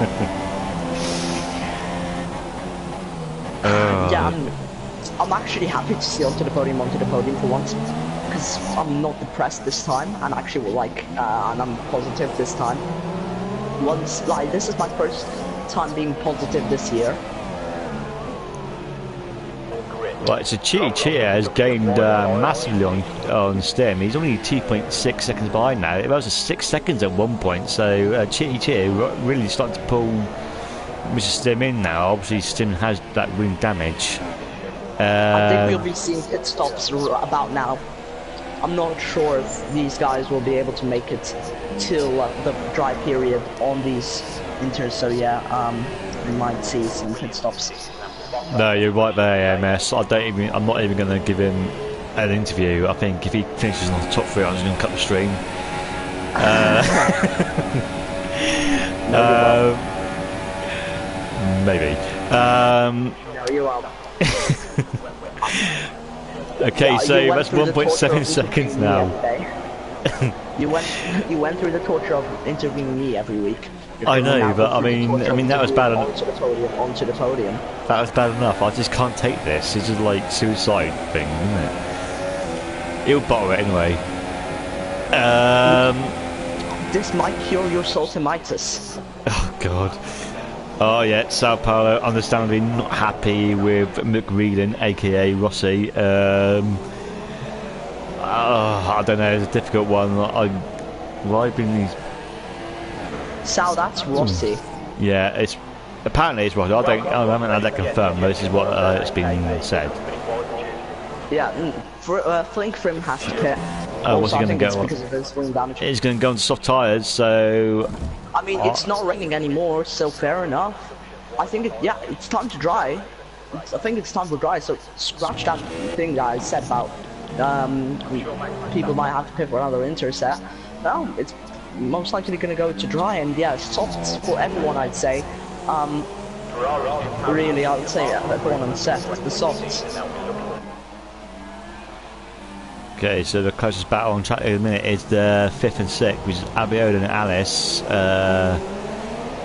Yeah, I'm actually happy to see onto the podium for once, because I'm not depressed this time, and actually and I'm positive this time. This is my first time being positive this year. Right, so Cheetah has gained massively on Stim. He's only 2.6 seconds behind now. It was 6 seconds at one point, so Cheetah really starting to pull Mr. Stim in now. Obviously, Stim has that wound damage. I think we'll be seeing pit stops about now. I'm not sure if these guys will be able to make it till the dry period on these inters, so yeah, we might see some pit stops. No, you're right there, MS. I'm not even going to give him an interview. I think if he finishes on the top 3, I'm just going to cut the stream. Maybe. No, you are. Okay, Yeah, so you went that's through the torture 1.7 of seconds interviewing me now. every day. You went through the torture of interviewing me every week. I You now know, go but I through the torture of mean that was interviewing bad enough. onto the podium. That was bad enough. I just can't take this. It's just like suicide thing, isn't it? He'll bottle it anyway. This might cure your saltimitis. Oh god. Oh yeah, Sao Paulo understandably not happy with McReading, aka Rossi. I don't know, it's a difficult one. I've been these. Sal, that's Rossi. Yeah, it's apparently it's Rossi. I haven't had that confirmed, but this is what it's been said. Yeah, Flink Frim has to pit. Oh, what's he going to go on? Because of his wing damage. He's going to go on soft tyres, so. I mean, it's not raining anymore, so fair enough. I think it's time to dry. I think it's time for dry. So scratch that thing that I said about people might have to pit for another interset. No, it's most likely going to go to dry, and yeah, softs for everyone, I'd say. Really, I would say everyone on set, the softs. Okay, so the closest battle on track at the minute is the 5th and 6th, which is Abiodun and Alice.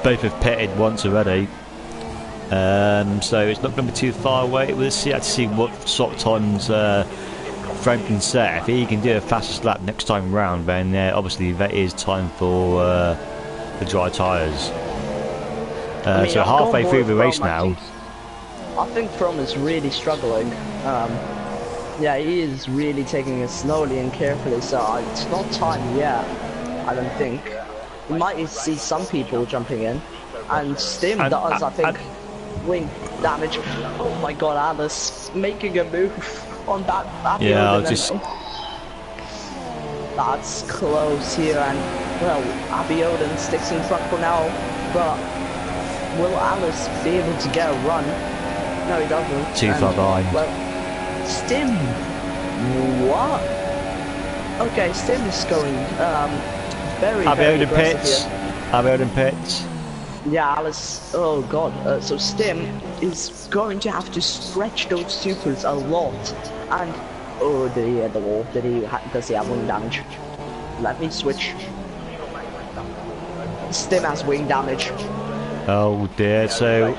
Both have pitted once already. So it's not going to be too far away. We'll have to see what sort of times Frank can set. If he can do a fastest lap next time round, then obviously that is time for the dry tyres. So halfway through the race now. I think From is really struggling. Yeah, he is really taking it slowly and carefully, so it's not time yet, I don't think. We might see some people jumping in, and Stim does, I think, wing damage. Oh my god, Alice making a move on that. Yeah, I'll just. That's close here, and well, Abiodun sticks in front for now, but will Alice be able to get a run? No, he doesn't. Too far behind. Well, Stim, what? Okay, Stim is going very pits. Abiodun pits. Yeah, Alice. Oh god. So Stim is going to have to stretch those supers a lot, and oh, did he hit the wall? Does he have wing damage? Let me switch. Stim has wing damage. Oh dear, so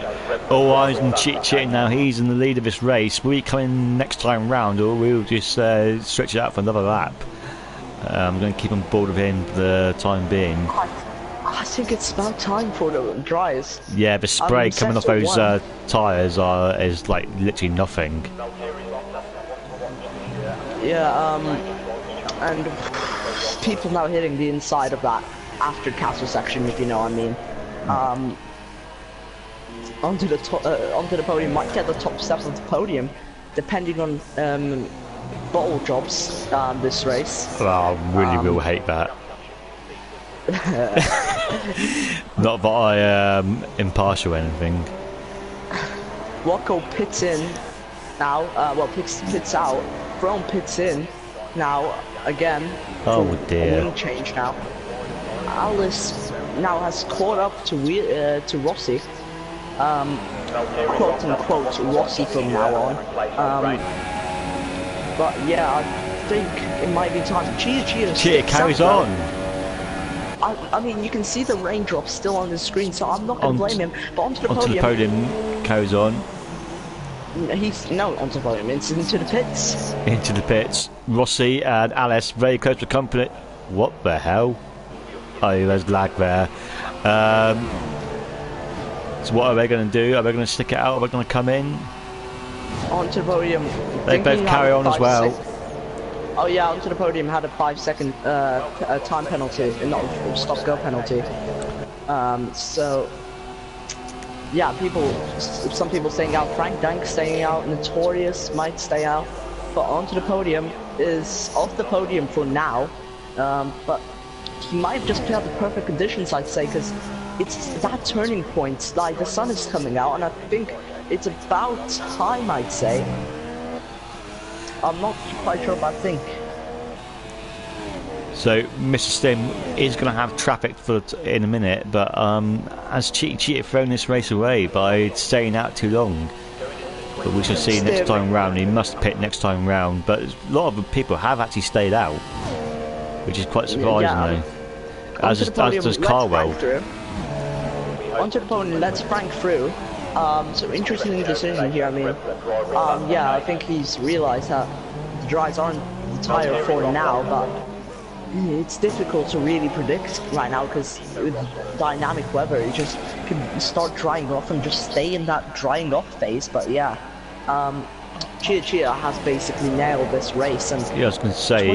all eyes on cheating now. He's in the lead of this race. Will he come in next time round, or we'll just stretch it out for another lap? I'm going to keep on board with him for the time being. I think it's about time for the dries. Yeah, the spray coming off those tyres is like literally nothing. Yeah, and people now hitting the inside of that after castle section, if you know what I mean. Onto the podium, might get the top step of the podium, depending on bottle jobs this race. Oh, I really will hate that. Not that I am impartial or anything. Rocco pits in now. Well, pits out. From pits in now again. Oh dear. Wing change now. Alice now has caught up to Rossi. Quote unquote Rossi from now on. But yeah, I think it might be time. Cheetah carries on. I mean, you can see the raindrops still on the screen, so I'm not going to blame him. But onto the podium carries on. Onto the podium. It's into the pits. Into the pits. Rossi and Alice very close to company. What the hell? Oh, there's lag there. So what are they going to do? Are they going to stick it out? Are they going to come in? Onto the podium. They both carry on as well. Oh yeah, onto the podium had a 5-second time penalty, not stop-go penalty. So yeah, some people staying out. Frank Dank staying out. Notorious might stay out. But onto the podium is off the podium for now. But he might have just played out the perfect conditions, I'd say, because it's that turning point. Like the sun is coming out, and I think it's about time, I'd say. I'm not quite sure, but I think. So Mr. Stim is going to have traffic in a minute, but has Cheetah thrown this race away by staying out too long? but we shall see next time round. He must pit next time round, but a lot of people have actually stayed out, which is quite surprising though. As does Carwell. Onto the podium, let's Frank through. So interesting decision here. I mean, yeah, I think he's realized that the dries aren't the tire for now, but it's difficult to really predict right now because with dynamic weather, you just can start drying off and just stay in that drying off phase. But yeah, Chia has basically nailed this race. And yeah, I was going to say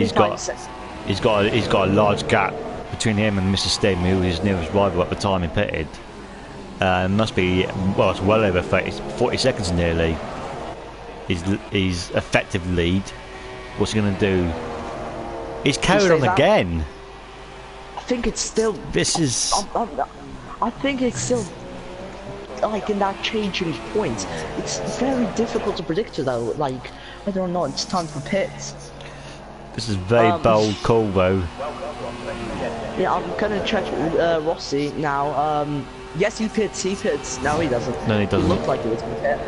he's got a large gap between him and Mr. Stim, who was his nearest rival at the time he pitted. Must be, well, it's well over 40 seconds nearly. He's effective lead. What's he going to do? He's carried on again. I think it's still. This is. I think it's still like in that changing point. It's very difficult to predict though, like whether or not it's time for pits. This is very bold call though. Yeah, I'm gonna check Rossi now. Yes, he pits. No, he doesn't. No, he doesn't. He looked like he was gonna pit.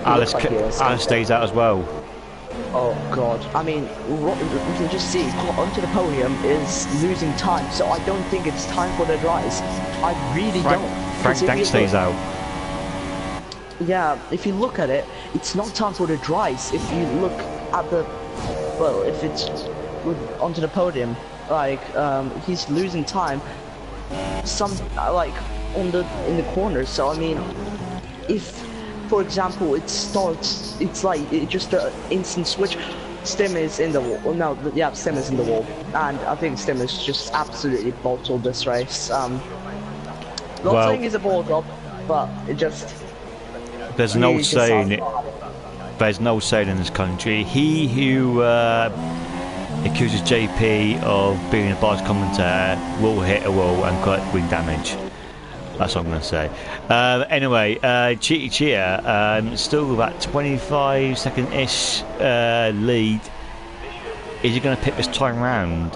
Alice stays out as well. Oh god, I mean, we can just see onto the podium is losing time, so I don't think it's time for the dries. I really don't. Frank Dank stays out. Yeah, if you look at it, it's not time for the dries. If you look at the, well, if it's onto the podium, like he's losing time. Some like in the corners. So I mean, if for example, it starts, it's like just an instant switch. Stim is in the wall. No, yeah, Stim is in the wall, and I think Stim is just absolutely bottled this race. Not saying he's a ball drop, but it just. There's an old saying. There's an old saying in this country: he who accuses JP of being a biased commentator will hit a wall and collect wing damage. That's what I'm going to say. Anyway, Chia, still about 25-second-ish lead. Is he going to pick this time round?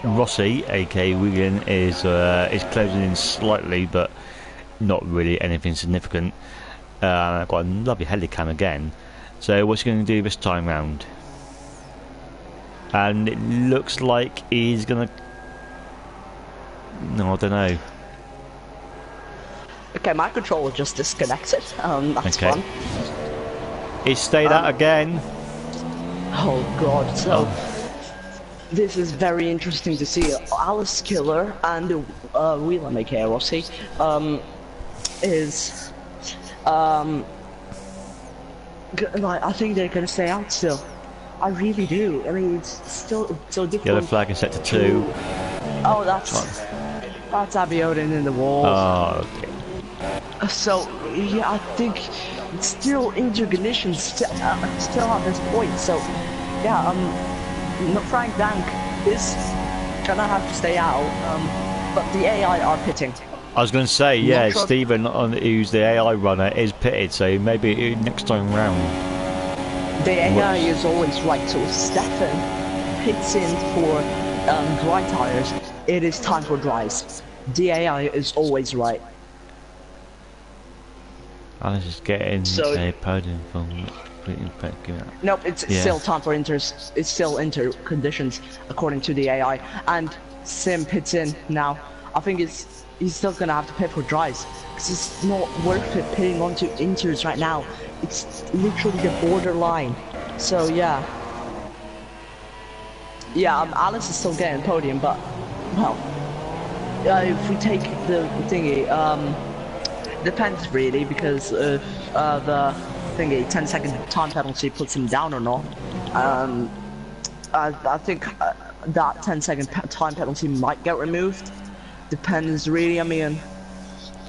Rossi, aka Wigan, is closing in slightly, but not really anything significant. I've got a lovely helicam again. So what's he going to do this time round? And it looks like he's going to... No, I don't know. Okay, my controller just disconnected. That's fun. He stayed out again. Oh god, so this is very interesting to see. Alice Killer and Wheeler aka Rossi is like, I think they're gonna stay out still. I really do. I mean, it's still so difficult. Yellow flag is set to 2. Oh, that's Abiodin in the wall. Oh, okay. So yeah, I think it's still interconditions still at this point. So yeah, Frank Dank is gonna have to stay out. But the AI are pitting. I was going to say, yeah, Stephen, who's the AI runner, is pitted. So maybe next time round. The AI is always right. So if Stefan pits in for dry tires, it is time for dries. The AI is always right. Alice is getting a podium from. Nope, it's still time for inters. It's still inter conditions according to the AI. And Sim pits in now. I think he's still gonna have to pit for dries because it's not worth it pitting onto inters right now. It's literally the borderline. So yeah, Alice is still getting podium, but well, if we take the thingy, depends really because if the thingy 10-second time penalty puts him down or not. I think that 10-second time penalty might get removed. Depends really. I mean,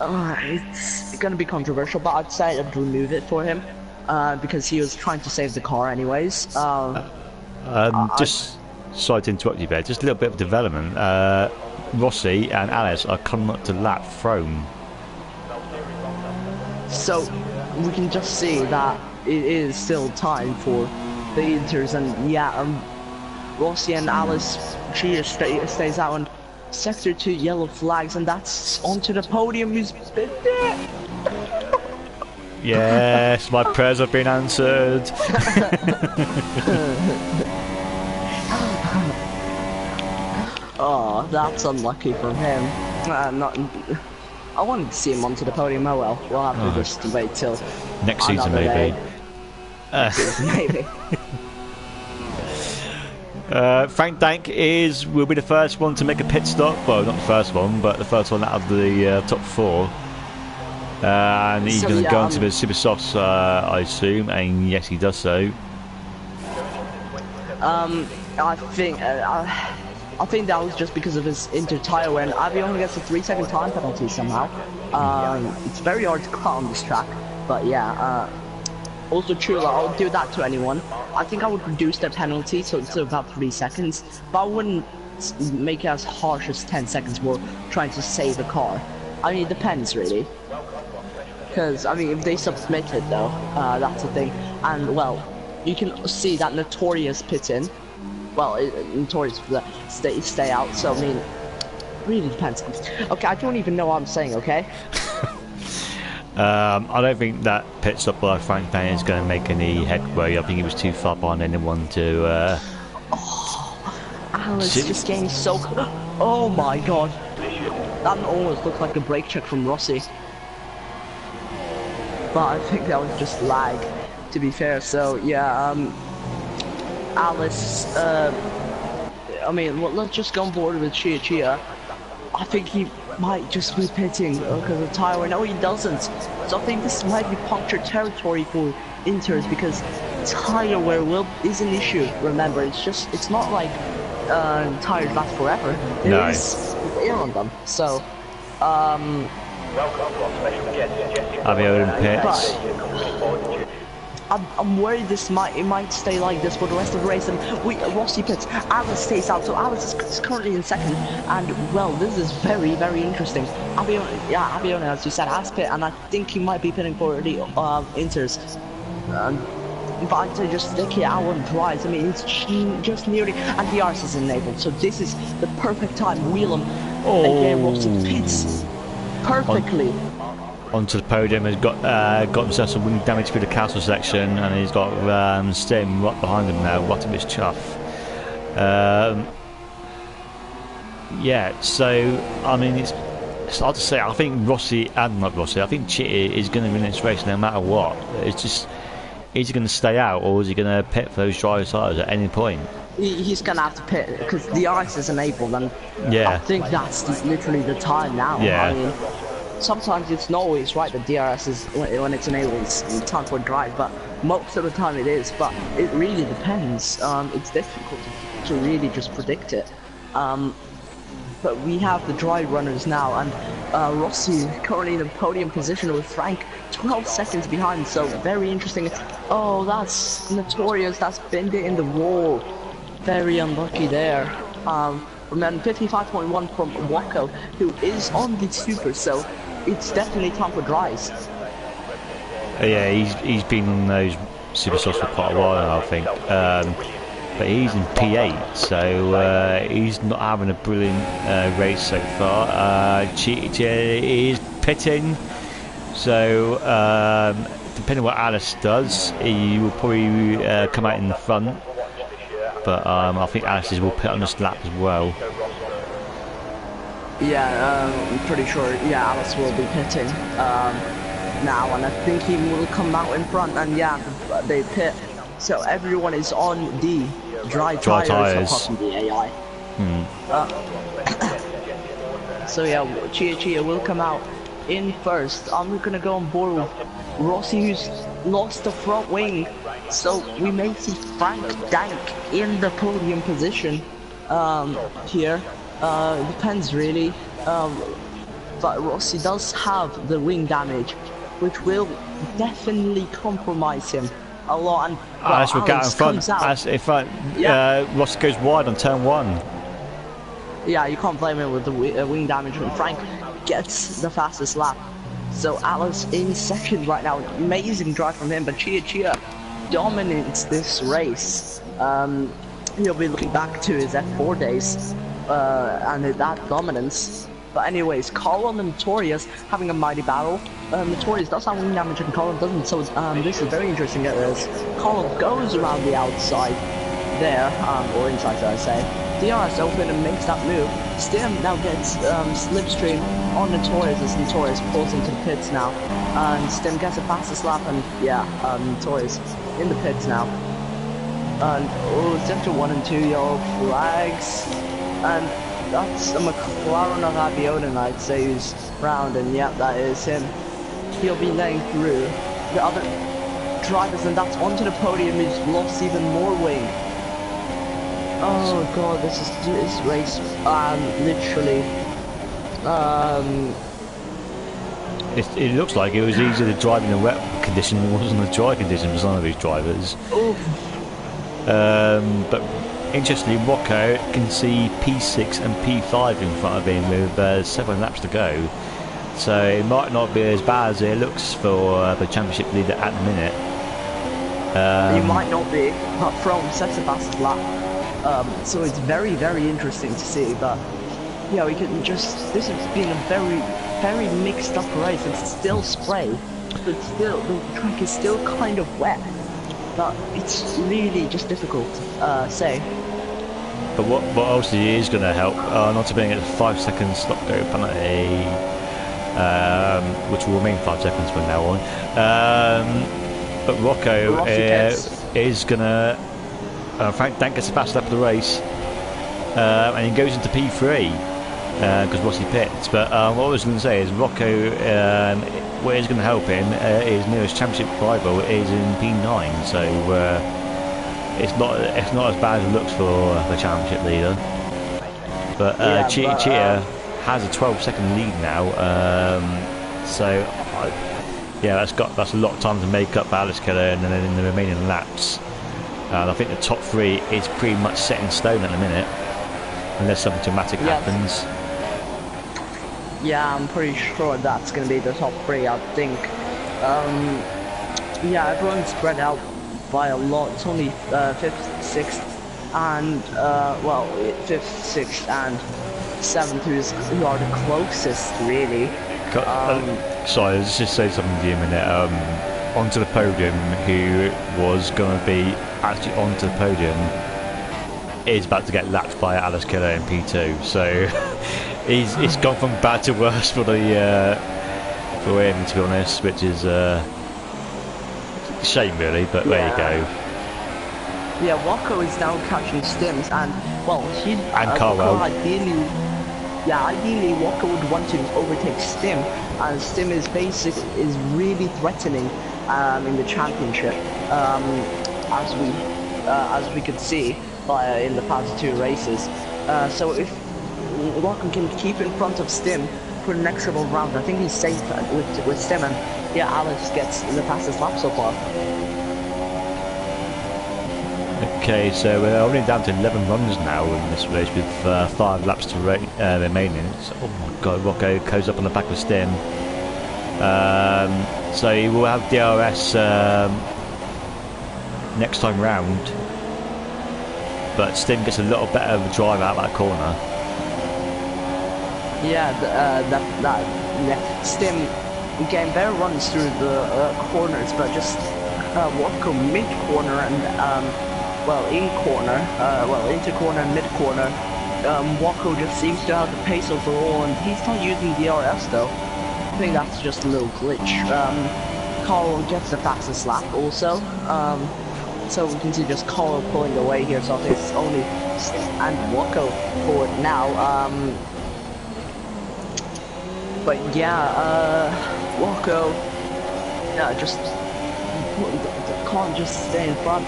it's gonna be controversial, but I'd say I'd remove it for him because he was trying to save the car anyways. Just sorry to interrupt you there. Just a little bit of development. Rossi and Alice are coming up to lap Throne. So we can just see that it is still time for the inters, and yeah, Rossi and Alice, she stays out on sector 2 yellow flags, and that's onto the podium. Who's been there? Yes, my prayers have been answered. Oh, that's unlucky from him. Not. I wanted to see him onto the podium. Oh well, we'll have to just wait till next season maybe. Maybe. Frank Dank will be the first one to make a pit stop. Well, not the first one, but the first one out of the top 4. And he's going to go into the super softs, I assume, and yes, he does so. I think that was just because of his inter-tire when Avi only gets a 3-second time penalty somehow. It's very hard to cut on this track, but yeah. Also true, I'll do that to anyone. I think I would reduce their penalty to about 3 seconds, but I wouldn't make it as harsh as 10 seconds for trying to save a car. I mean, it depends really. Because, I mean, if they submit it though, that's the thing. And, well, you can see that Notorious pit in. Well, Notorious stay out, so I mean, really depends. Okay, I don't even know what I'm saying, okay? I don't think that pit stop by Frank Dank is going to make any headway. I think he was too far behind anyone to... Alice just getting so... Oh my god. That almost looked like a brake check from Rossi. But I think that was just lag, to be fair. So yeah, Alice. I mean, well, let's just go on board with Chia. I think he might just be pitting because of tire. No, he doesn't. So I think this might be puncture territory for Inters because tire wear is an issue. Remember, it's not like tires last forever. There is air on them. So. I'll be over in pits. I'm worried it might stay like this for the rest of the race. And Rossi pits, Alice stays out, so Alice is currently in second. And well, this is very, very interesting. Abiona, as you said, has pit, and I think he might be pitting for the Inters. But I'd say just stick it out on dries. I mean, it's just nearly, and the RS is enabled, so this is the perfect time. Wheel him, and then Rossi pits perfectly. Onto the podium, has got himself some wing damage through the castle section, and he's got Stim right behind him now. What a bit chuff. Yeah, so I mean, it's hard to say. I think I think Chitty is going to win this race no matter what. It's just, is he going to stay out or is he going to pit for those dry tires at any point? He's going to have to pit because the ice is enabled, and yeah, I think that's literally the time now. Yeah. I mean, sometimes it's not always right that DRS is when it's enabled, it's time for a drive, but most of the time it is. But it really depends. It's difficult to really just predict it. But we have the dry runners now, and Rossi currently in the podium position with Frank 12 seconds behind, so very interesting. Oh, that's Notorious, that's been in the wall. Very unlucky there. And then 55.1 from Wako, who is on the super, so it's definitely time for dries. Yeah, he's been on those super softs for quite a while now, I think. But he's in P8, so he's not having a brilliant race so far. Chi is pitting, so depending on what Alice does, he will probably come out in the front. But I think Alice's will pit on this lap as well. Yeah, I'm pretty sure. Yeah, Alice will be pitting now, and I think he will come out in front. And yeah, they pit. So everyone is on the dry tires apart from the AI. So yeah, Chia will come out in first. I'm gonna go on board with Rossi, who's lost the front wing. So we may see Frank Dank in the podium position here. It depends really. But Rossi does have the wing damage, which will definitely compromise him a lot. And Alice will get in front. Rossi goes wide on turn 1. Yeah, you can't blame him with the wing damage when Frank gets the fastest lap. So Alice in second right now. Amazing drive from him, but Chia dominates this race. He'll be looking back to his F4 days and that dominance. But anyways, Carl and Notorious having a mighty battle. Notorious does have wing damage and Carl doesn't, so this is very interesting as Carl goes around the outside there, or inside, should I say. DRS open and makes that move. Stim now gets slipstream on Notorious as Notorious pulls into the pits now. And Stim gets a fastest lap, and yeah, Notorious in the pits now. And oh, it's after 1 and 2 yellow flags. And that's a McLaren of Abiodun, I'd say, who's round, and yeah, that is him. He'll be laying through the other drivers, and that's onto the podium. He's lost even more wing. Oh god, this race, literally, It looks like it was easier to drive in the wet condition than it was in the dry condition for some of these drivers. Oof. But interestingly, Rocco can see P6 and P5 in front of him with 7 laps to go. So it might not be as bad as it looks for the championship leader at the minute. He might not be, but from sets a fastest lap. So it's very, very interesting to see. But yeah, we can just. This has been a very, very mixed up race. It's still spray, but still the track is still kind of wet. But it's really just difficult to say. But what obviously is going to help, not to being at 5 seconds stop go penalty, which will remain 5 seconds from now on. But Rocco is going to. Frank Dank gets the fast lap of the race, and he goes into P3 because Rossi pits. But what I was going to say is Rocco, what is going to help him, his nearest championship rival is in P9, so it's not as bad as it looks for the championship leader. But Cheetah has a 12-second lead now, so yeah, that's a lot of time to make up for Alice Keller, and then in the remaining laps. I think the top 3 is pretty much set in stone at the minute, unless something dramatic happens. Yeah, I'm pretty sure that's going to be the top 3, I think. Yeah, everyone's spread out by a lot. It's only 5th, 6th, and, well, 5th, 6th, and 7th who are the closest, really. Sorry, let's just say something to you a minute. Onto the podium, who was going to be actually onto the podium, is about to get lapped by Alice Keller in P2. So it's gone from bad to worse for the for him, to be honest, which is a shame, really. But there you go. Yeah, Walker is now catching Stims, and well, he's and Carwell. Ideally, Walker would want to overtake Stim, and Stim is really threatening in the championship, as we could see in the past 2 races. So if Walker can keep in front of Stim for the next couple of rounds, I think he's safe with Stim, and yeah, Alice gets the fastest lap so far. Okay, so we're only down to 11 runs now in this race with 5 laps to remaining. So, oh my god, Rocco goes up on the back of Stim. So he will have DRS next time round, but Stim gets a little better of a drive out that corner. Yeah, Stim getting better runs through the corners, but just Walker mid-corner and well, into corner and mid-corner, Walker just seems to have the pace overall, and he's not using DRS though. I think that's just a little glitch. Carl gets the fastest lap also, so we can see just Carl pulling away here, so I think it's only and Walker forward now. But yeah, Walker, yeah, just can't just stay in front.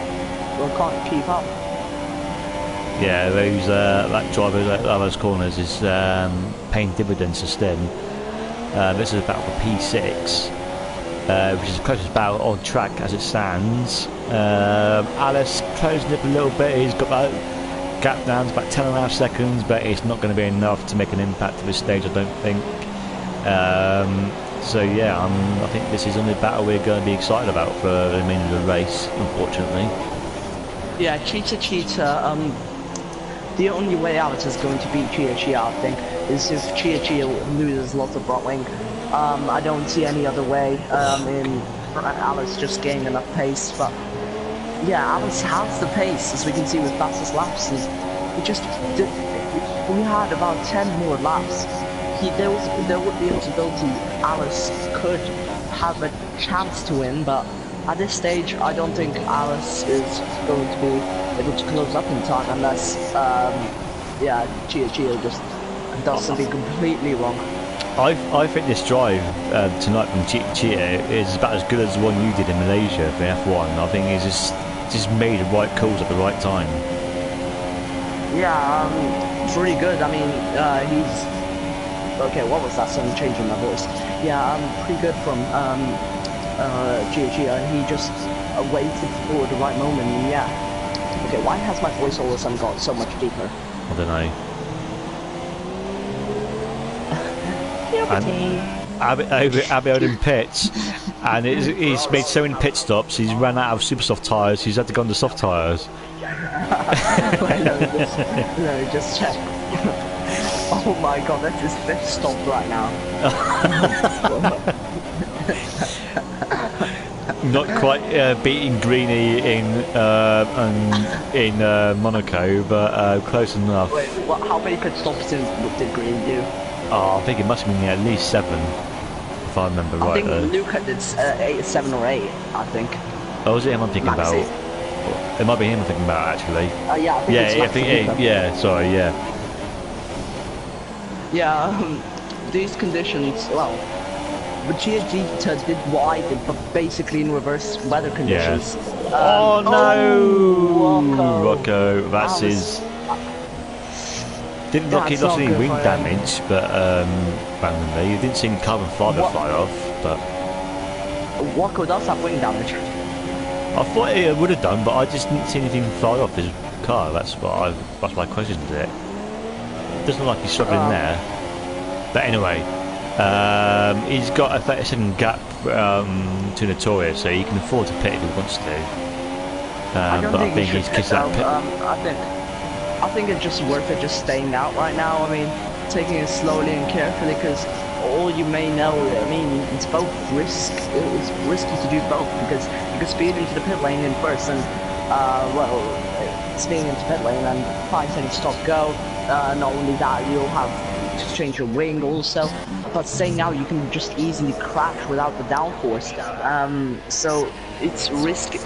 Or can't keep up. Yeah, those that driver at those corners is paying dividends to Stim. This is about for P6, which is the closest battle on track as it stands. Alice closing up a little bit. He's got that gap down to about 10.5 seconds, but it's not going to be enough to make an impact at this stage, I don't think. So yeah, I think this is only a battle we're going to be excited about for the remainder of the race, unfortunately. Yeah, Cheetah, the only way out is going to be Cheetah, I think. is if Chia loses lots of front wing. I don't see any other way in Alice just gaining enough pace, but yeah, Alice has the pace, as we can see with fastest laps. And we had about 10 more laps. There would be a possibility Alice could have a chance to win, but at this stage, I don't think Alice is going to be able to close up in time unless, yeah, Chia just does something completely wrong. I think this drive tonight from Chia is about as good as the one you did in Malaysia for F1. I think he's just made the right calls at the right time. Yeah, it's really good. I mean, he's okay. What was that? Some change in my voice. Yeah, pretty good from Chia. He just waited for the right moment. And yeah. Okay, why has my voice all of a sudden got so much deeper? I don't know. Abbey in pits, and he's made so many pit stops. He's ran out of super soft tyres. He's had to go on the soft tyres. no, just check. Oh my god, that's his fifth stop right now. Not quite beating Greeny in Monaco, but close enough. Wait, how many pit stops did Greeny do? Oh, I think it must have been at least 7, if I remember right. I think Luca did 7 or 8, I think. Oh, was it him I'm thinking about? It might be him I'm thinking about, actually. Yeah, sorry, yeah. Yeah, these conditions, well, Chia did what I did, but basically in reverse weather conditions. Yeah. Oh no! Rocco, that's his... Didn't look he lost any wing damage, but randomly. You didn't see any carbon fibre fly off, but... Waco does have wing damage. I thought it would have done, but I just didn't see anything fly off his car. That's why I questioned it. Doesn't look like he's struggling there. But anyway, he's got a 30-second gap to Notorious, so he can afford to pit if he wants to. But I think he's kissed that pit. I think it's just worth it just staying out right now. I mean, taking it slowly and carefully, because all you may know, I mean, it's both risk. It's risky to do both, because you can speed into the pit lane in first and, well, speeding into pit lane and 5 seconds stop go. Not only that, you'll have to change your wing also. But staying out, you can just easily crash without the downforce. So it's risky.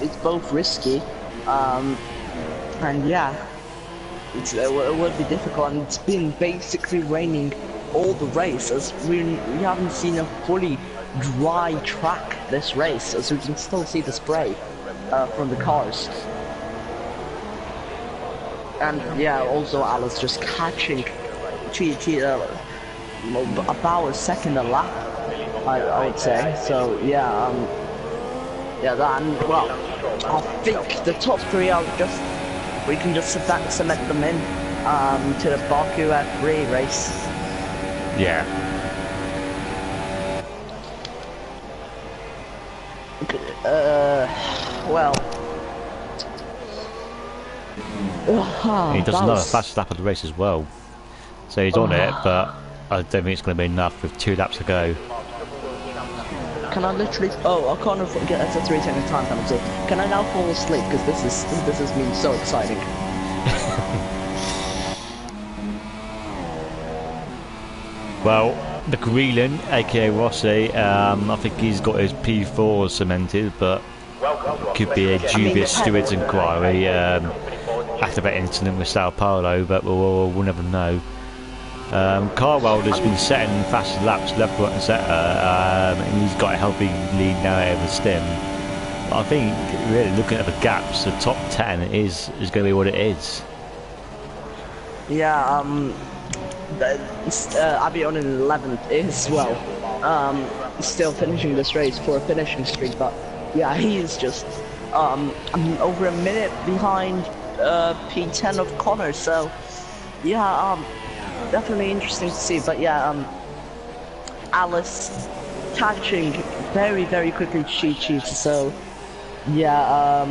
It's both risky, and yeah. It would be difficult, and it's been basically raining all the race, as we haven't seen a fully dry track this race, as we can still see the spray from the cars. And yeah, also Alice just catching about a second a lap, I would say. So yeah, well, I think the top 3 are just. We can just cement them in to the Baku F3 race. Yeah. Well. He does another fast lap of the race as well. So he's on it, but I don't think it's going to be enough with 2 laps to go. Can I literally? Oh, I can't forget. That's a 3-second time penalty. Can I now fall asleep? Because this has been so exciting. Well, the Greelan, aka Rossi, I think he's got his P4 cemented, but could be a dubious stewards inquiry after that incident with Sao Paulo, but we'll never know. Carwell has been setting fast laps left, right and centre, and he's got a healthy lead now over Stim. But I think, really, looking at the gaps, the top 10 is going to be what it is. Yeah, Abion in 11th is, well, still finishing this race for a finishing streak, but yeah, he is just over a minute behind P10 of Connor, so yeah, definitely interesting to see. But yeah, Alice catching very, very quickly cheat sheets, so yeah,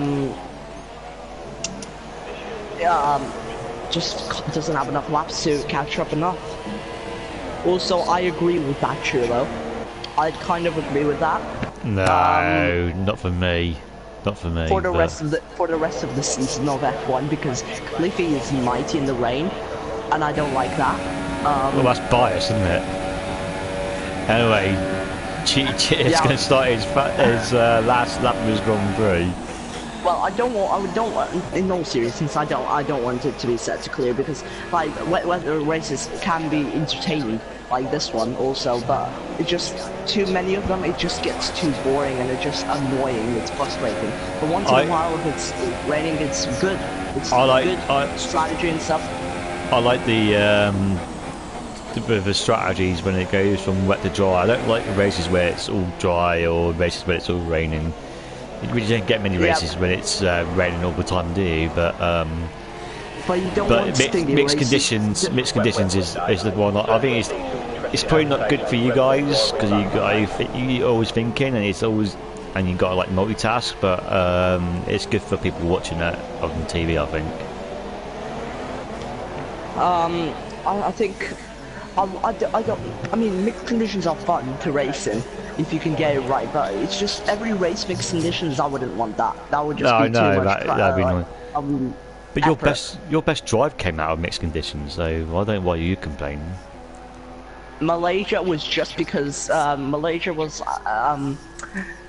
just doesn't have enough laps to catch up enough. Also, I agree with that, Chulo. I kind of agree with that. No, not for me. Not for me. For the rest of the season of F1, because Cliffy is mighty in the rain, and I don't like that. Well, that's bias, isn't it? Anyway, Cheetah's going to start his last lap of his Grand Prix. Well, I don't want, in all seriousness, I don't want it to be set to clear, because like wet weather races can be entertaining, like this one also, but it just too many of them, it just gets too boring and it's just annoying. It's frustrating. But once in a while, if it's raining, it's good. It's good strategy and stuff. I like the strategies when it goes from wet to dry. I don't like the races where it's all dry or races where it's all raining. You don't get many races when it's raining all the time, do you? But you don't want mixed conditions. Mixed conditions is the one. I think it's probably not good for you guys because you're always thinking and you got to like multitask. But it's good for people watching that on TV, I think. I think. I mean, mixed conditions are fun to race in if you can get it right, but it's just every race mixed conditions. I wouldn't want that. That would just be too much. That'd be annoying. But your best drive came out of mixed conditions, so why are you complaining? Malaysia was just because Malaysia was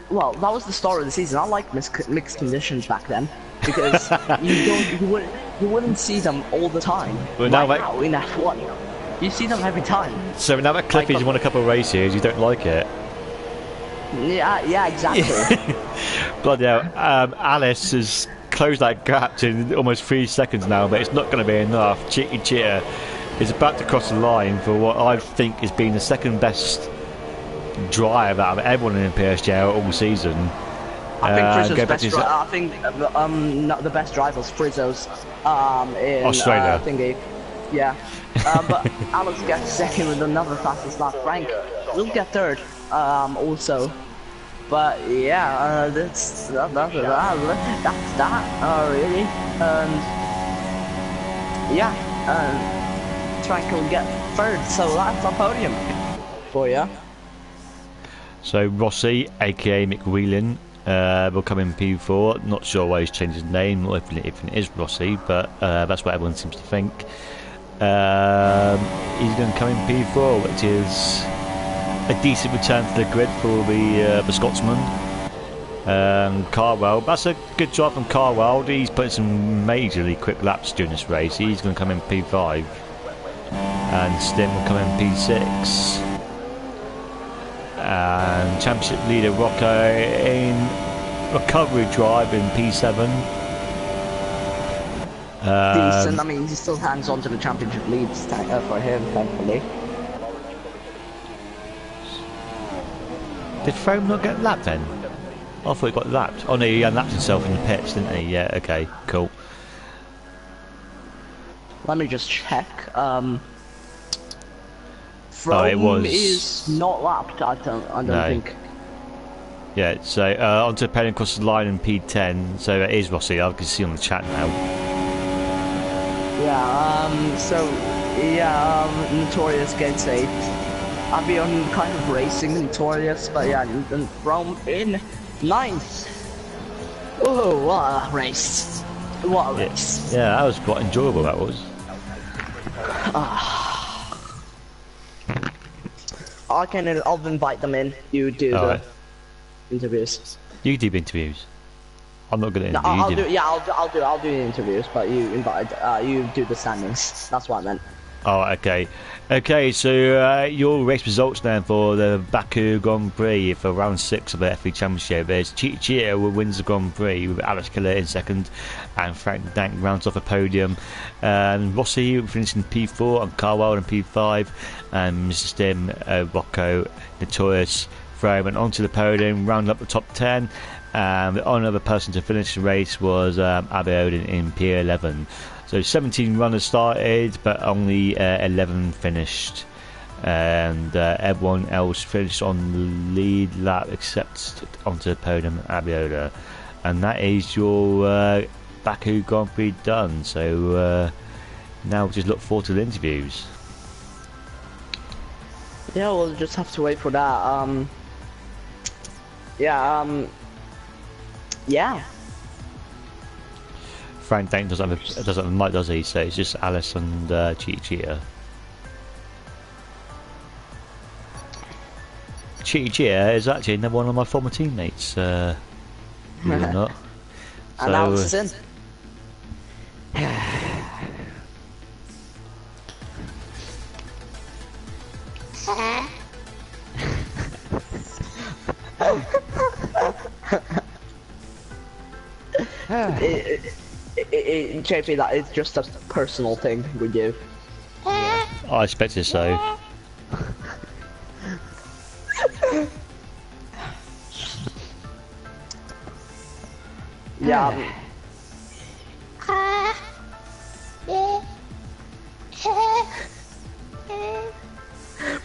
well, that was the start of the season. I liked mixed conditions back then because you wouldn't see them all the time. Well, now in F1. You see them every time. So now that Cliffy's won a couple of races, you don't like it? Yeah, exactly. Bloody hell. Alice has closed that gap to almost 3 seconds now, but it's not going to be enough. Cheetah is about to cross the line for what I think has been the second best drive out of everyone in PSGL all season. I think the best drive was Frizzo's in Australia. Yeah, but Alex gets second with another fastest lap. Frank will get third, also. But yeah, that's that. Really. Frank will get third, so that's a podium for you. So Rossi, aka McWhelan, will come in P4. Not sure why he's changed his name, or if it is Rossi, but that's what everyone seems to think. He's going to come in P4, which is a decent return to the grid for the Scotsman. Carwell, that's a good job from Carwell. He's putting some majorly quick laps during this race. He's going to come in P5, and Stim will come in P6. And championship leader Rocco in recovery drive in P7. Decent. I mean, he still hangs on to the championship leads for him, thankfully. Did Frome not get lapped then? I thought he got lapped. Oh no, he unlapped himself in the pits, didn't he? Yeah, okay, cool. Let me just check. Frome is not lapped, I don't think. Yeah, so onto Penn across the line in P10, so it is Rossi, I can see on the chat now. Yeah, Notorious gets 8th. I'll be on kind of racing Notorious, but yeah, and Frome in 9th. Oh, what a race. What a race. Yeah, that was quite enjoyable, that was. I'll invite them in. You do the interviews. You do interviews. I'm not gonna. I'll do the interviews, but you invite. You do the standings. That's what I meant. Oh, okay. Okay, so your race results then for the Baku Grand Prix for round 6 of the F3 Championship. There's Cheetah wins the Grand Prix with Alex Killer in second, and Frank Dank rounds off a podium. And Rossi finished in P4, and Carwell in P5, and Mr. Stim, Rocco, Notorious, Frome, and onto the podium, round up the top 10. The only other person to finish the race was Abiodun in P11. So 17 runners started, but only 11 finished, and everyone else finished on the lead lap except onto the podium, Abiola. And that is your Baku Grand Prix done. So now we'll just look forward to the interviews. Yeah, we'll just have to wait for that. Yeah. Yeah. Frank Dane doesn't have a mic, does he? So it's just Alice and Cheetah. Cheetah is actually another one of my former teammates. Believe it or not. And Alice is in. JP, that is just a personal thing with you. I expected so. Yeah.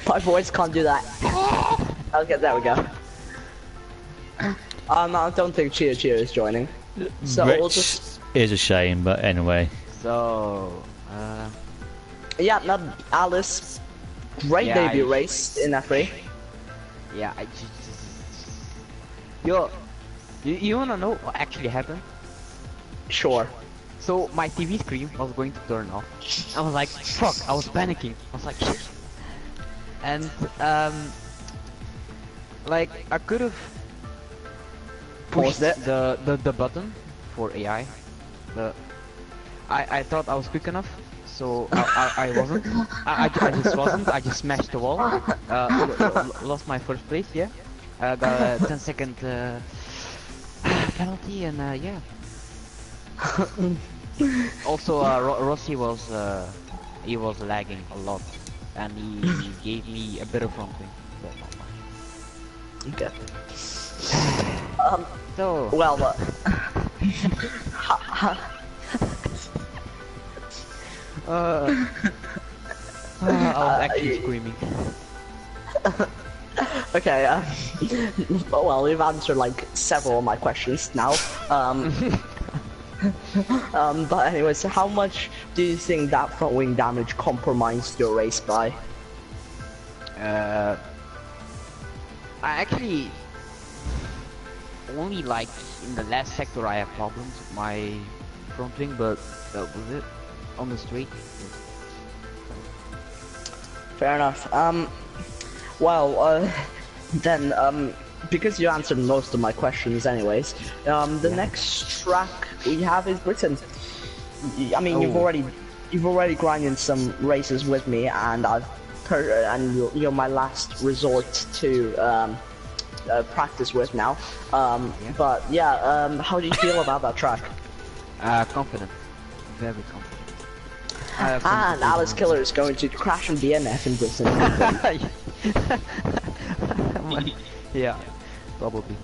My voice can't do that. Okay, there we go. I don't think Chia is joining. So Rich we'll just... is a shame, but anyway. So, Yeah, not Alice. Great Yeah, debut race in F3. yeah, you wanna know what actually happened? Sure. So my TV screen was going to turn off. I was like, fuck, I was panicking. I was like, shit. And, like, I could have pushed Paused it. the button for AI. I thought I was quick enough, so I wasn't. I just wasn't. I just smashed the wall. Lost my first place, yeah. Got a 10-second penalty, and yeah. Also, Rossi was he was lagging a lot, and he gave me a bit of something, but not much. Okay. So Well, I was actually screaming. okay. Well, we've answered like several of my questions now. But anyways, how much do you think that front wing damage compromised your race by? I actually only like in the last sector I have problems with my front wing, but that was it. On the straight. Fair enough. Well, then, because you answered most of my questions anyways, the next track we have is Britain. I mean, you've already grinded some races with me, and you're my last resort to practice with now. But yeah, how do you feel about that track? Confident. Very confident. And Alice Killer is going to crash and DNF in Britain. Yeah, probably.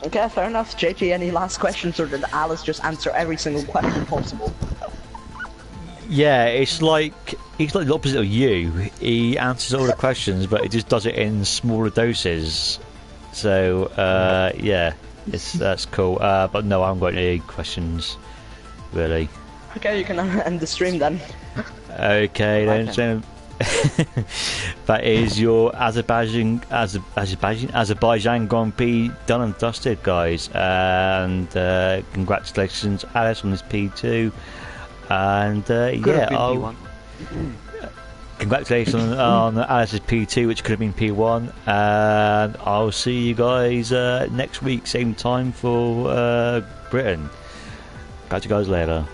Okay, fair enough. JP, any last questions, or did Alice just answer every single question possible? Yeah, he's like the opposite of you. He answers all the questions, but he just does it in smaller doses. So yeah, that's cool. But no, I haven't got any questions really. Okay, you can end the stream then. Okay, then. So that is your Azerbaijan Grand Prix done and dusted, guys. And congratulations, Alice, on this P2. And yeah, congratulations on Alice's P2, which could have been P1. And I'll see you guys next week, same time for Britain. Catch you guys later.